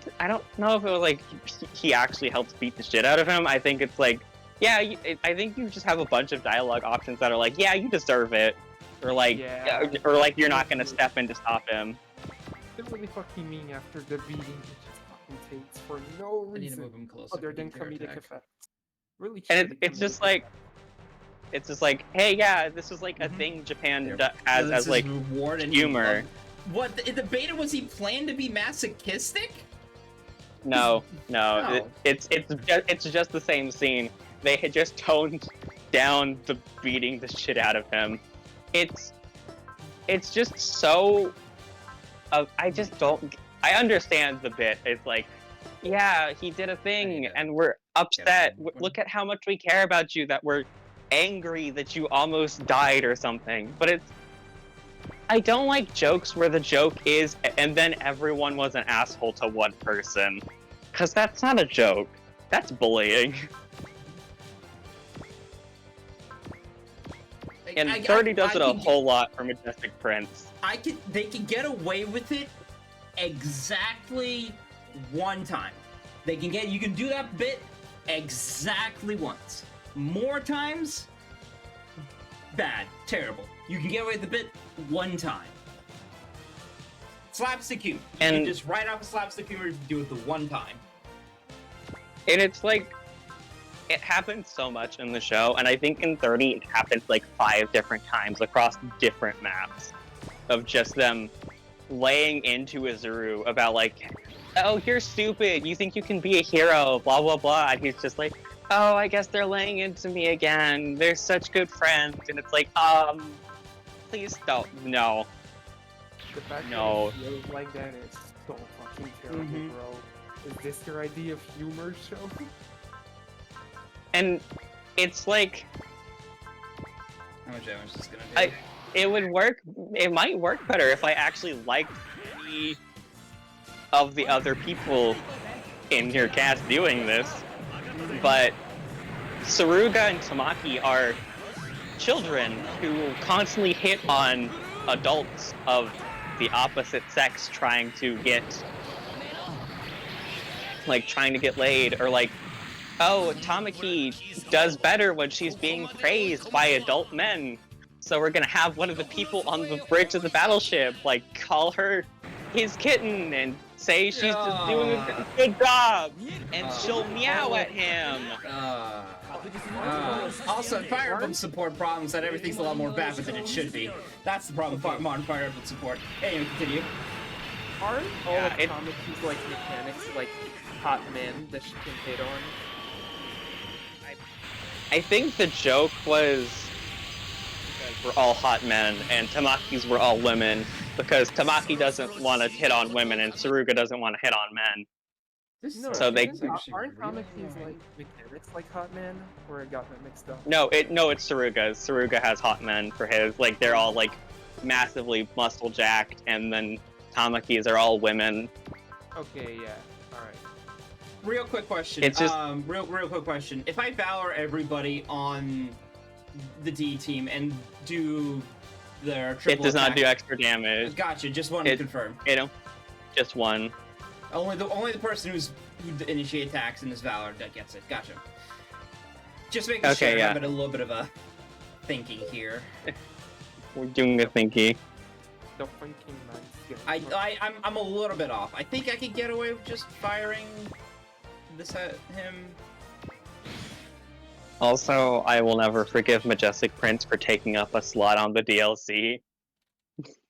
know if it was like he actually helps beat the shit out of him. I think it's like, yeah, I think you just have a bunch of dialogue options that are like, yeah, you deserve it, or like, Yeah. or like you're not gonna step in to stop him. They're really fucking mean after the beating he just fucking takes for no I need to reason move him closer. other than to your comedic attack. effect. Really And shitty it's just comedic like, effect. it's just like, hey, yeah, this is like a Mhm. thing Japan There. as So this is like reward and humor. What in the beta was he planned to be masochistic? No, No. it's just the same scene. They had just toned down the beating the shit out of him. It's just so. I just don't. I understand the bit. It's like, yeah, he did a thing, and we're upset. Look at how much we care about you. That we're angry that you almost died or something. But it's. I don't like jokes where the joke is, and then everyone was an asshole to one person. Because that's not a joke. That's bullying. And 30 does it a whole lot for Majestic Prince. They can get away with it exactly one time. You can do that bit exactly once. More times, bad, terrible. You can get away with the bit one time. Slapstick humor. You can just write off a slapstick humor if you do it the one time. And it's like, it happens so much in the show, and I think in 30 it happens like 5 different times across different maps of just them laying into Izuru about like, oh, you're stupid, you think you can be a hero, blah blah blah, and he's just like, oh, I guess they're laying into me again, they're such good friends, and it's like, please don't, no. The fact No. that it feels like that is so fucking terrible, Mhm. bro. Is this your idea of humor show? And it's like, How much damage is this gonna do? it would work, it might work better if I actually liked any of the other people in your cast doing this, but Saruga and Tamaki are children who constantly hit on adults of the opposite sex trying to get laid, or like, oh, Tamaki does better when she's being praised by adult men, so we're gonna have one of the people on the bridge of the battleship like call her his kitten and say she's just doing a good job, and she'll meow at him. Also, Fire Emblem support problems that everything's a lot more backward than it should be. That's the problem with modern Fire Emblem support. Anyway, continue. Aren't all Yeah, of it- Tamaki's like mechanics like hot men that she can hit on? I think the joke was because we're all hot men and Tamaki's were all women, because Tamaki doesn't want to hit on women and Saruga doesn't want to hit on men. No, So they- aren't Tamaki's like mechanics like hot men, or it got that mixed up? No, it's Saruga's. Saruga has hot men for his. Like, they're all like massively muscle jacked, and then Tamakis are all women. Okay, yeah, alright. Real quick question. It's just- real quick question. If I Valor everybody on the D team and do their triple It does not attack- do extra damage. Gotcha. Just wanted to confirm. Just one. Only the person who initiate attacks in this Valor that gets it. Gotcha. Just making Okay, sure yeah. I'm at a little bit of a thinking here. We're doing a thinky. The thinking man's getting I'm a little bit off. I think I could get away with just firing this at him. Also, I will never forgive Majestic Prince for taking up a slot on the DLC.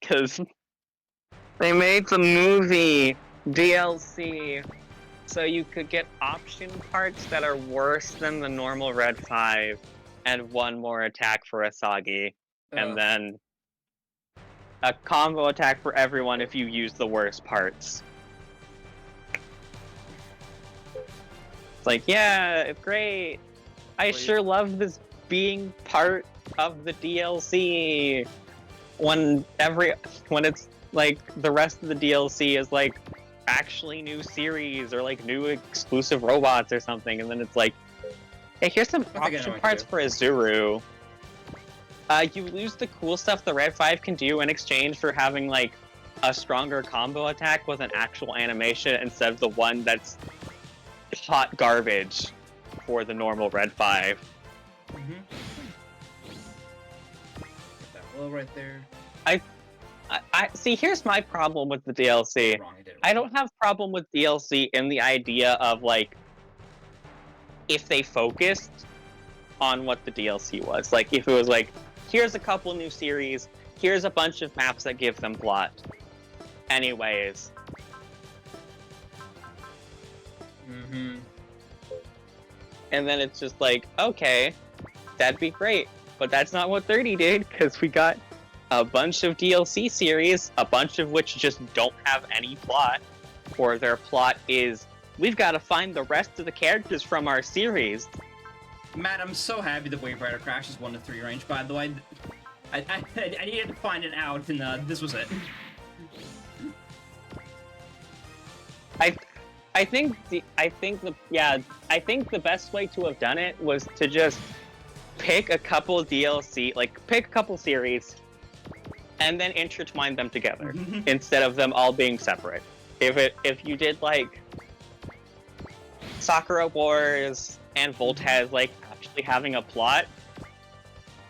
Because they made the movie DLC so you could get option parts that are worse than the normal Red 5 and one more attack for Asagi. And then a combo attack for everyone if you use the worst parts. It's like, yeah, it's great. I Please. sure love this being part of the DLC. When it's like the rest of the DLC is like actually new series or like new exclusive robots or something, and then it's like, hey, here's some I think I know option what parts to do. for Azuru. You lose the cool stuff the Red 5 can do in exchange for having like a stronger combo attack with an actual animation instead of the one that's hot garbage for the normal Red 5. Mm-hmm. Get that low right there. I see. Here's my problem with the DLC. Wrong, I did it I wrong. don't have problem with DLC in the idea of like if they focused on what the DLC was. Like if it was like, here's a couple new series, here's a bunch of maps that give them plot. Anyways. Mm-hmm. And then it's just like, okay, that'd be great. But that's not what 30 did, because we got a bunch of DLC series, a bunch of which just don't have any plot, or their plot is, we've got to find the rest of the characters from our series. Matt, I'm so happy that Wave Rider Crash is 1 to 3 range, by the way. I needed to find it out, and this was it. I think the best way to have done it was to just pick a couple DLC, like pick a couple series, and then intertwine them together instead of them all being separate. If you did like Sakura Wars and Voltez like actually having a plot,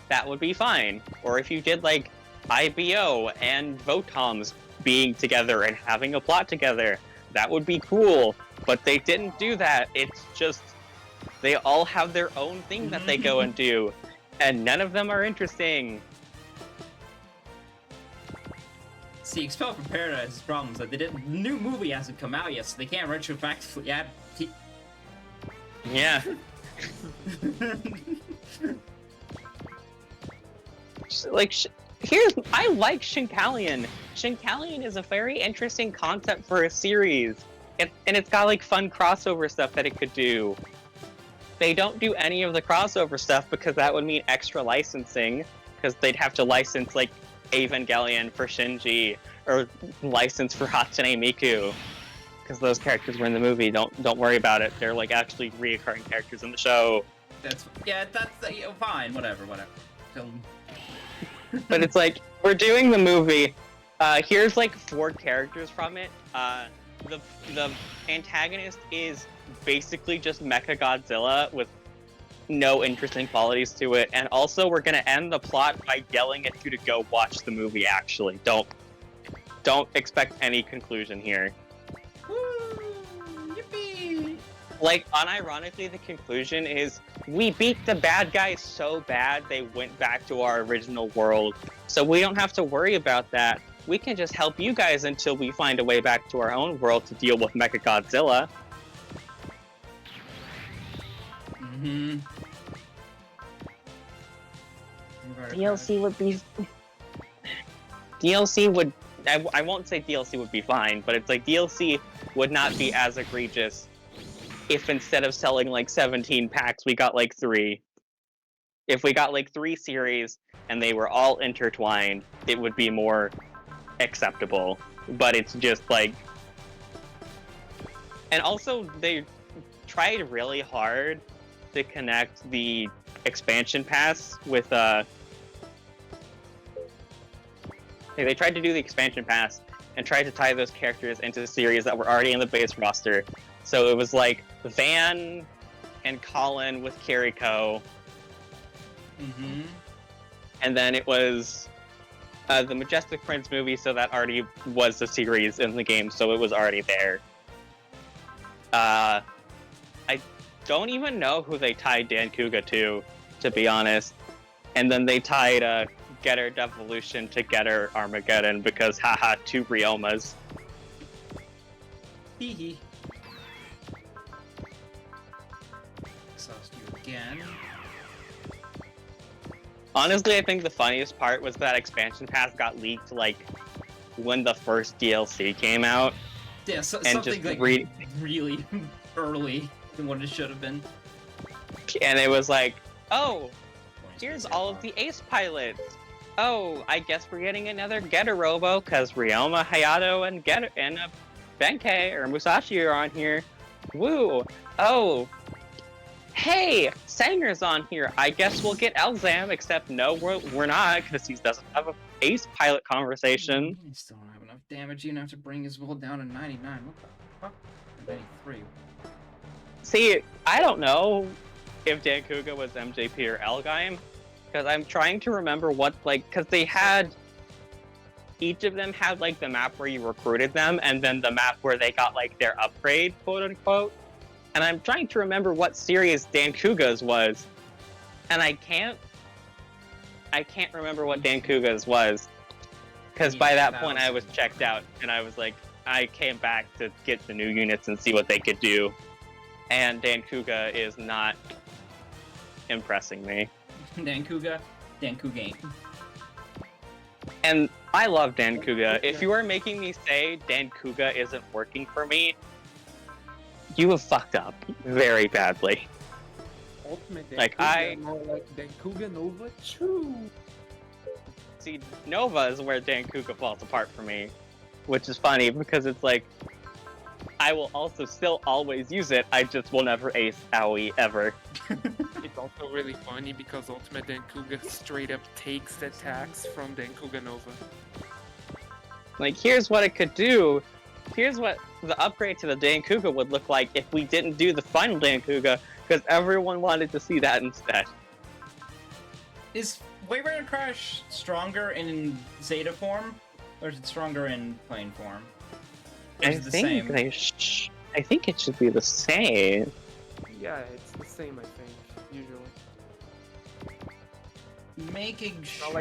that would be fine. Or if you did like IBO and Votoms being together and having a plot together, that would be cool. But they didn't do that. It's just they all have their own thing that they go and do, and none of them are interesting. See, Expel from Paradise's problem is that the new movie hasn't come out yet, so they can't retroactively add. Yeah. Like, I like Shinkalion. Shinkalion is a very interesting concept for a series. And it's got like fun crossover stuff that it could do. They don't do any of the crossover stuff because that would mean extra licensing, because they'd have to license like Evangelion for Shinji or license for Hatsune Miku, because those characters were in the movie. Don't worry about it. They're like actually reoccurring characters in the show. That's fine. Whatever. But it's like, we're doing the movie. Here's like 4 characters from it. The antagonist is basically just Mechagodzilla with no interesting qualities to it, and also we're gonna end the plot by yelling at you to go watch the movie. Actually, don't expect any conclusion here. Woo! Yippee! Like, unironically, the conclusion is we beat the bad guys so bad they went back to our original world, so we don't have to worry about that. We can just help you guys until we find a way back to our own world to deal with Mechagodzilla. Mm-hmm. DLC would be... DLC would... I won't say DLC would be fine, but it's like DLC would not be as egregious if instead of selling like 17 packs, we got like 3. If we got like 3 series and they were all intertwined, it would be more acceptable. But it's just like, and also they tried really hard to connect the expansion pass with they tried to do the expansion pass and tried to tie those characters into the series that were already in the base roster. So it was like Van and Colin with Kiriko. Mm-hmm. And then it was the Majestic Prince movie, so that already was the series in the game, so it was already there. I don't even know who they tied Dan Kuga to be honest. And then they tied Getter Devolution to Getter Armageddon because haha, 2 Ryomas. Hee hee. Exhaust you again. Honestly, I think the funniest part was that expansion pass got leaked like when the first DLC came out. Yeah, so, and something just like really early than what it should have been. And it was like, oh, here's all of the Ace pilots. Oh, I guess we're getting another Getter Robo because Ryoma, Hayato, and Benkei or Musashi are on here. Woo! Oh, hey, Sanger's on here. I guess we'll get Elzam, except no, we're not because he doesn't have an Ace pilot conversation. He still don't have enough damage even after bringing his will down to 99. What the fuck? 93. See, I don't know if Dan Kuga was MJP or Elgheim, because I'm trying to remember what, like, because they had, each of them had, like, the map where you recruited them, and then the map where they got, like, their upgrade, quote-unquote. And I'm trying to remember what series Dan Kuga's was, and I can't remember what Dan Kuga's was, because by that point I was checked out, and I was like, I came back to get the new units and see what they could do. And Dan Kuga is not impressing me. Dan Kuga ain't. And I love Dan Kuga. If you are making me say Dan Kuga isn't working for me, you have fucked up very badly. Ultimate Dan Like, Kuga, more like Dan Kuga Nova 2. See, Nova is where Dan Kuga falls apart for me, which is funny because it's like, I will also still always use it, I just will never ace Aoi ever. It's also really funny because Ultimate Dan Kuga straight up takes the attacks from Dan Kuga Nova. Like, here's what it could do. Here's what the upgrade to the Dan Kuga would look like if we didn't do the final Dan Kuga, because everyone wanted to see that instead. Is Wave Rider Crash stronger in Zeta form, or is it stronger in plain form? Or is it the same? I think it should be the same. Yeah, it's the same, I think, usually. Making It's sure.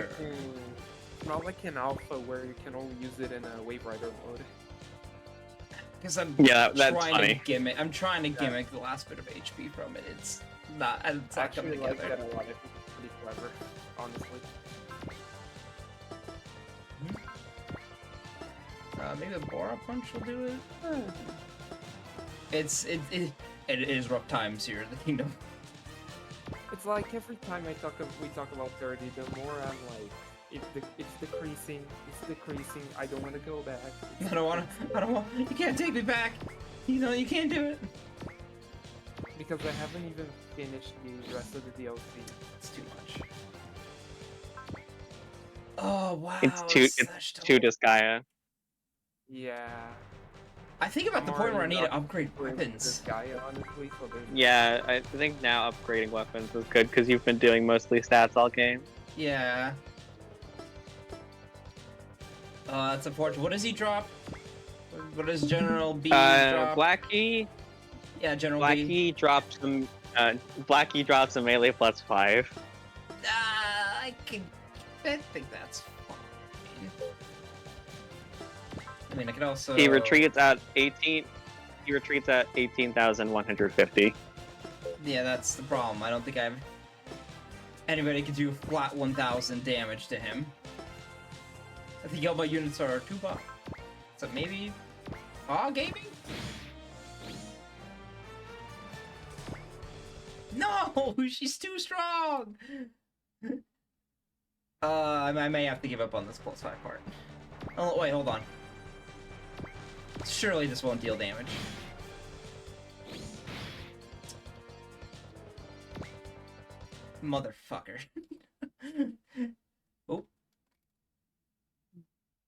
not like in Alpha where you can only use it in a Wave Rider mode. Because I'm that's trying funny. to gimmick. I'm trying to gimmick the last bit of HP from it. It's not Actually, coming like together. that a lot. I think it's pretty clever, honestly. Maybe the Bora Punch will do it. It is rough times here in the kingdom. It's like every time we talk about 30, the more I'm like, it's decreasing. I don't want to go back. I don't want. You can't take me back. You know you can't do it. Because I haven't even finished the rest of the DLC. It's too much. Oh wow. It's too Disgaea. Yeah. I think about the point where I need to already upgrade not into weapons. this guy, honestly, so there's... Yeah, I think now upgrading weapons is good because you've been doing mostly stats all game. Yeah. That's unfortunate. What does he drop? What does General B drop? Blackie. Yeah, General B. Blackie drops some. Blackie drops a melee +5. I think that's fine. I mean, I could also. He retreats at 18. He retreats at 18,150. Yeah, that's the problem. I don't think anybody could do flat 1,000 damage to him. I think all my units are 2 bucks. So maybe gaming? No, she's too strong. I may have to give up on this +5 part. Oh, wait, hold on. Surely this won't deal damage. Motherfucker. Oh.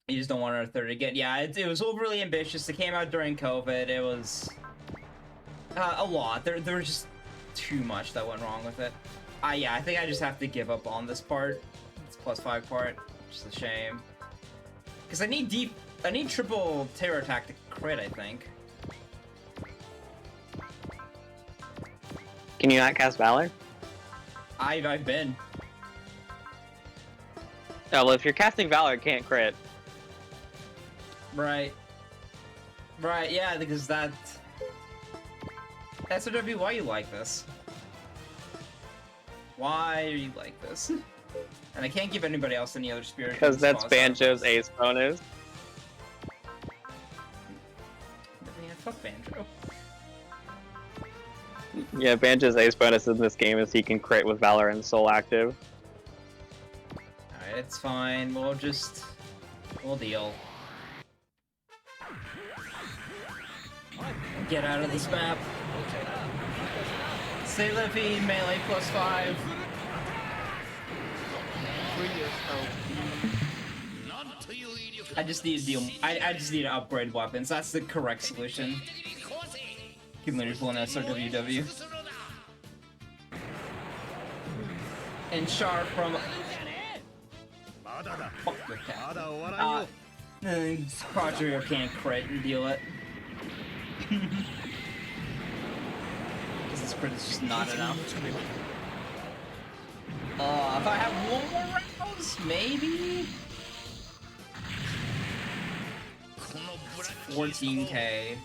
You just don't want our third again. Yeah, it was overly ambitious. It came out during COVID. It was a lot. There was just too much that went wrong with it. Yeah, I think I just have to give up on this part. This +5 part. Which is a shame. Because I need triple terror attack to crit, I think. Can you not cast Valor? I've been. Oh, well, if you're casting Valor, it can't crit. Right. Right, yeah, because that... SRW, why you like this? Why are you like this? And I can't give anybody else any other spirit. Because that's Banjo's ace bonus. Yeah, fuck Banjo. Yeah, Banjo's ace bonus in this game is he can crit with Valor and Soul active. Alright, it's fine. We'll deal. Get out of this map. Stay lippy, melee +5. 3 years old. I just need to deal. I just need to upgrade weapons. That's the correct solution. Accumulators will SRWW. And Char from. Fuck your cat. Quadrio can't crit and deal it. Because this crit is just not enough. If I have one more rounds, maybe? 14k.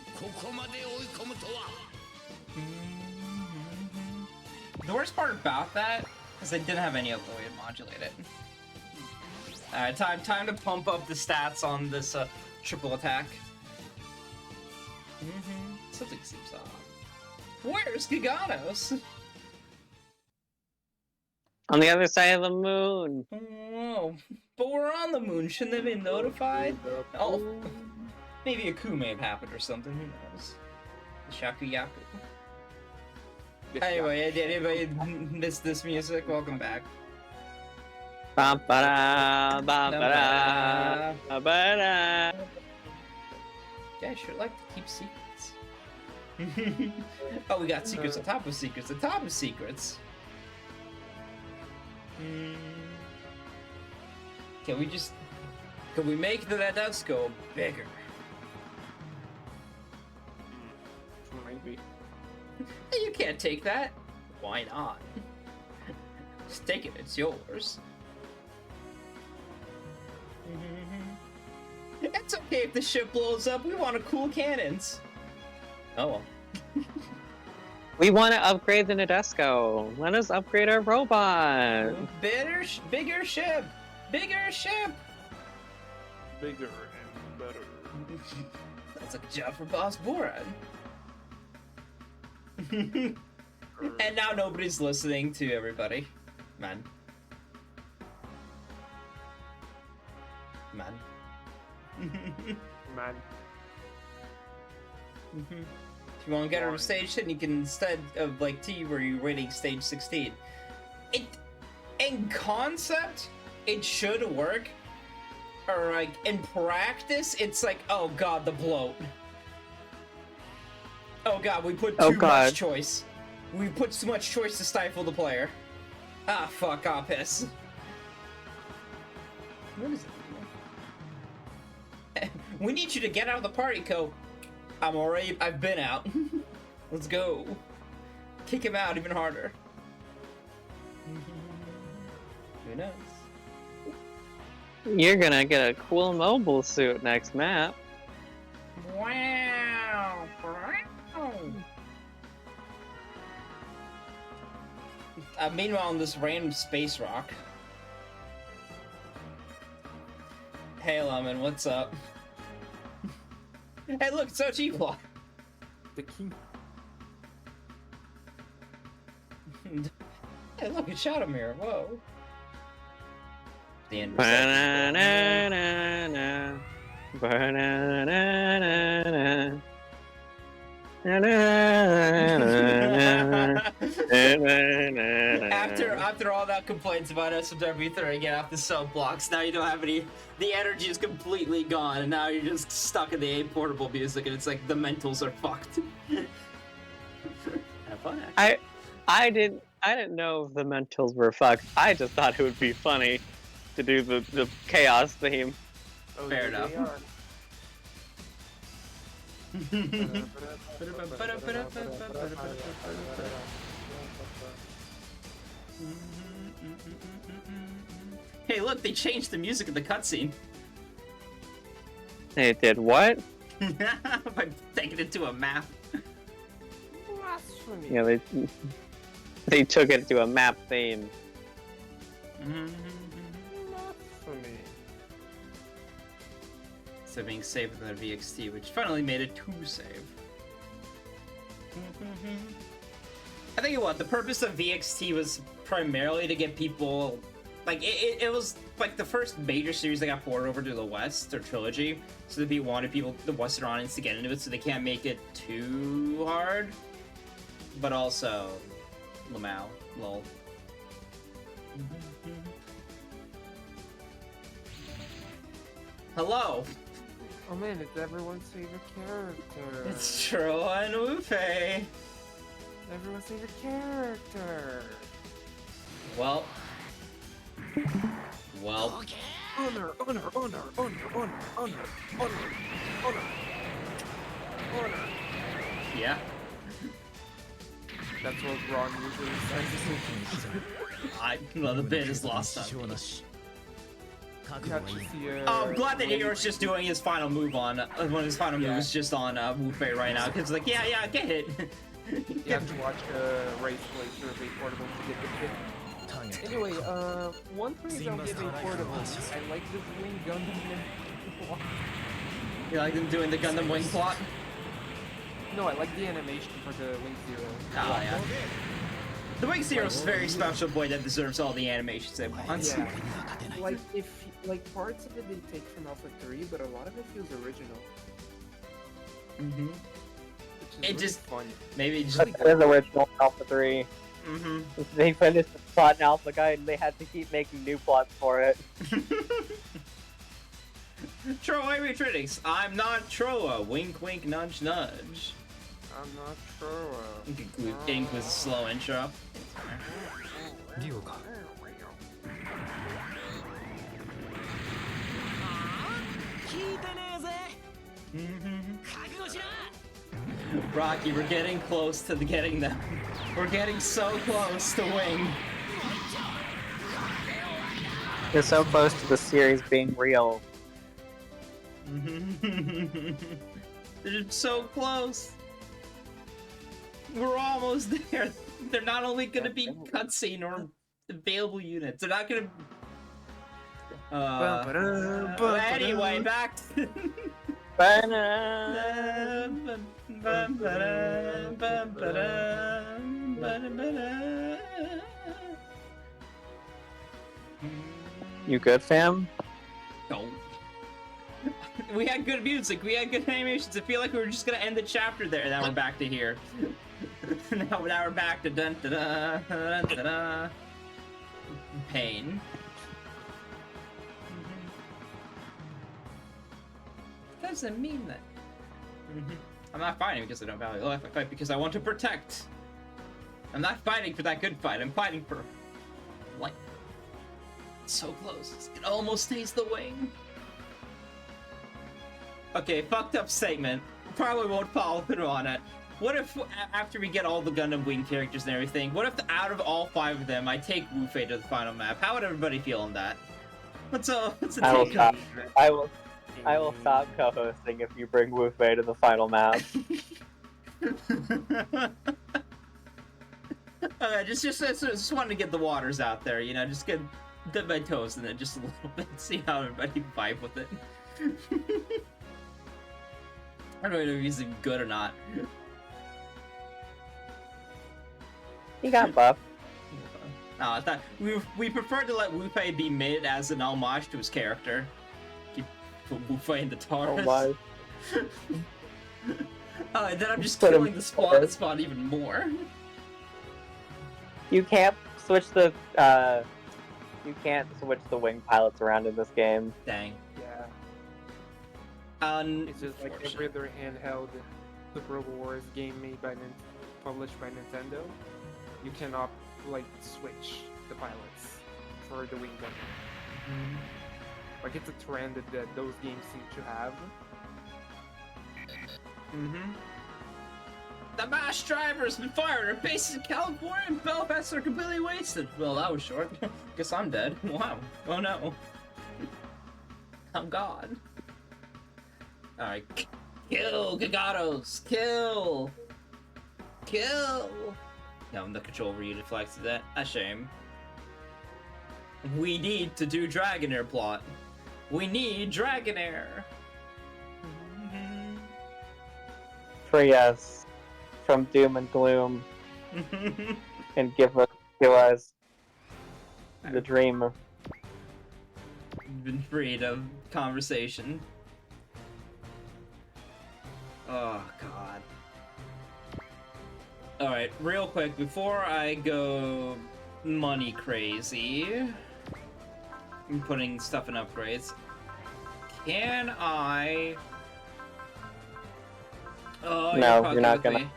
The worst part about that is I didn't have any other way to modulate it. Alright, time to pump up the stats on this triple attack. Something seems off. Where's Giganos? On the other side of the moon. Oh, but we're on the moon. Shouldn't they be notified? Oh, maybe a coup may have happened or something. Who knows? The Shaku Yaku. Anyway, did anybody miss this music? Welcome back. Ba-ba-da, ba-ba-da, ba-ba-da. Yeah, I sure like to keep secrets. Oh, we got secrets on top of secrets on top of secrets. Can we make that desk go bigger? Maybe. You can't take that. Why not? Just take it, it's yours. It's okay if the ship blows up, we want to cool cannons. Oh well. We want to upgrade the Nadesco. Let us upgrade our robot. Bigger ship! Bigger ship! Bigger and better. That's like a job for Boss Boran. And now nobody's listening to everybody. Man. If you want to get her stage 10, you can, instead of like T where you're rating stage 16. In concept, it should work. Or like in practice, it's like, oh god, the bloat. Oh god, we put too much choice. We put too much choice to stifle the player. Ah, fuck, piss. What is it? We need you to get out of the party, Co. I've been out. Let's go. Kick him out even harder. Who knows? You're gonna get a cool mobile suit next map. Wow. Meanwhile, on this random space rock. Hey, Lemon, what's up? Hey, look, it's OG-Block. The king. Hey, look, it's Shadow Mirror. Whoa. The end. Ba-na-na-na-na. Ba-na-na-na-na. After all that complaints about SRW throwing it off the sub blocks, now you don't have any. The energy is completely gone, and now you're just stuck in the A Portable music, and it's like the mentals are fucked. Have fun. I didn't know if the mentals were fucked. I just thought it would be funny to do the chaos theme. Oh, Fair there enough. they are. Hey, look, they changed the music of the cutscene. They did what? By taking it to a map. Blasphemy. Yeah, they took it to a map theme. Blasphemy. So being saved with the VXT, which finally made it to save. I think the purpose of VXT was primarily to get people, like, it was like the first major series that got ported over to the West, or trilogy, so that people wanted the Western audience to get into it, so they can't make it too hard, but also, lol. Hello! Oh man, it's everyone's favorite character. It's Troa and Wufei! Everyone's favorite character. Well. Honor. Yeah. That's what Ron usually says. Well, the bit is lost on me. Kachi's Oh, I'm glad that Hiro's just doing his final move on, one of his final moves just on Wufei right now, because like, yeah, get it. You have to watch race playthrough of A Portable to get the kick. Anyway, one praise I'll give A Portable. I like this Wing Gundam plot. You like them doing the Gundam Wing plot? No, I like the animation for the Wing Zero. Oh, yeah. The Wing Zero is a very special boy that deserves all the animations it wants. Yeah. Like parts of it they take from Alpha 3, but a lot of it feels original. Mm-hmm. Which is It really just fun. maybe just That's the original Alpha 3. mm-hmm. They finished the plot in Alpha Guide and they had to keep making new plots for it. Troa retreatings. I'm not Troa. Wink, wink, nudge, nudge. I'm not sure. Getting with a slow intro. Rocky, we're getting close to getting them. We're getting so close to Wing. You're so close to the series being real. They're so close. We're almost there. They're not only gonna be cutscene or available units. They're not gonna. Anyway, back to. You good, fam? No. We had good music, we had good animations. I feel like we were just gonna end the chapter there, and now we're back to here. now we're back to dun da da dun da da. Pain. What does that mean then? I'm not fighting because I don't value life. I fight because I want to protect. I'm not fighting for that good fight. I'm fighting for life. It's so close. It almost stays the Wing. Okay, fucked up statement. Probably won't follow through on it. What if, after we get all the Gundam Wing characters and everything, what if out of all 5 of them, I take Wufei to the final map? How would everybody feel on that? What's a take? I will stop co-hosting if you bring Wufei to the final map. Just wanted to get the waters out there, you know, just dip my toes in it just a little bit, see how everybody vibe with it. I don't know if he's good or not. He got buffed. No, I thought we prefer to let Wu Fei be mid as an homage to his character. Keep put Wu Fei in the Taurus. Oh my. And then I'm just Put him killing the spawn even more. You can't switch the wing pilots around in this game. Dang. Yeah. It's just like every other handheld Super Robo Wars game made by published by Nintendo. You cannot like switch the pilots for the wing gun. Like it's a trend that those games seem to have. The mass driver's been fired. Our bases in California and Belfast are completely wasted. Well, that was short. Guess I'm dead. Wow. Oh no. I'm gone. Alright. Kill, Gagatos! Kill! Kill! No, the control unit flags to that. A shame. We need to do Dragonair plot. We need Dragonair. Free us from doom and gloom, and give us the dream. Been freed of conversation. Oh god. Alright, real quick, before I go money crazy, I'm putting stuff in upgrades. Can I... Oh, No, you're not gonna.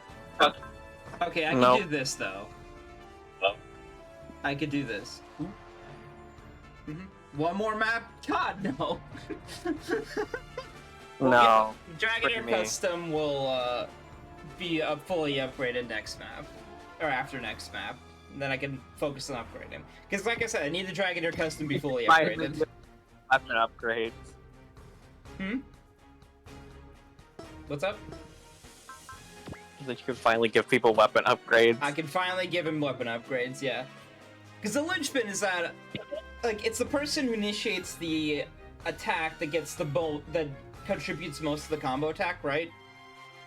Okay, I can No. do this though. I could do this. One more map? God, no. No. Dragonair Frick me. Custom will be fully upgraded next map. Or after next map. And then I can focus on upgrading. Because like I said, I need the Dragonair Custom be fully upgraded. Weapon upgrades. What's up? That you can finally give people weapon upgrades. I can finally give him weapon upgrades, yeah. Because the linchpin is that, like, it's the person who initiates the attack that gets the bolt that contributes most to the combo attack, right?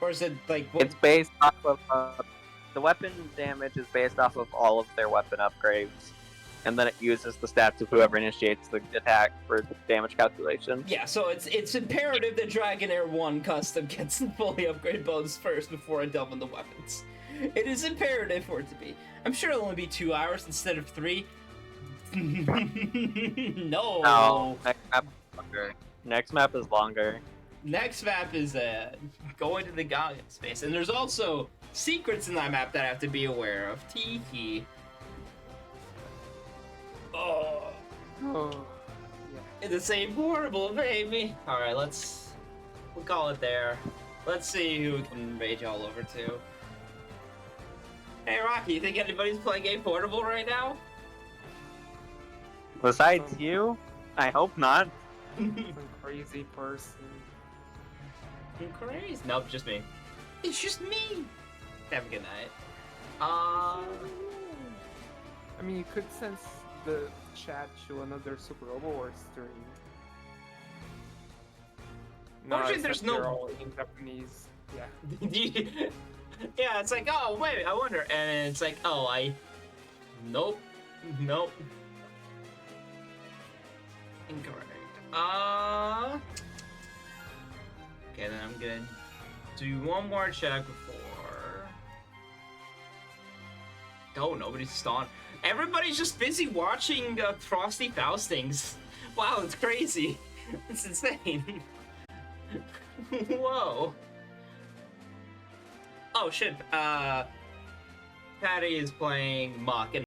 Or is it like what? It's based off of the weapon damage is based off of all of their weapon upgrades, and then it uses the stats of whoever initiates the attack for damage calculation. Yeah, so it's imperative that Dragonair 1 Custom gets the fully upgraded bonus first before I delve into weapons. It is imperative for it to be. I'm sure it'll only be 2 hours instead of 3. No. No, next map is longer. Next map is longer. Next map is going to the Gaga space, and there's also secrets in that map that I have to be aware of. Tee. Oh. Oh. In the same portable, baby. All right, we'll call it there. Let's see who we can rage all over to. Hey, Rocky, you think anybody's playing A Portable right now? Besides you, I hope not. Some crazy person. I'm crazy. Nope, just me. It's just me. Have a good night. I mean, you could sense the chat to another Super Robo Wars stream. Fortunately, there's except they're no- all in Japanese. Yeah. Yeah, it's like, oh, wait, I wonder. And it's like, oh, Nope. Incorrect. Okay, then I'm gonna do one more check before... Oh, nobody's stoned. Everybody's just busy watching Frosty Faustings. Wow, it's crazy. It's insane. Whoa. Oh shit, Patty is playing Mach, and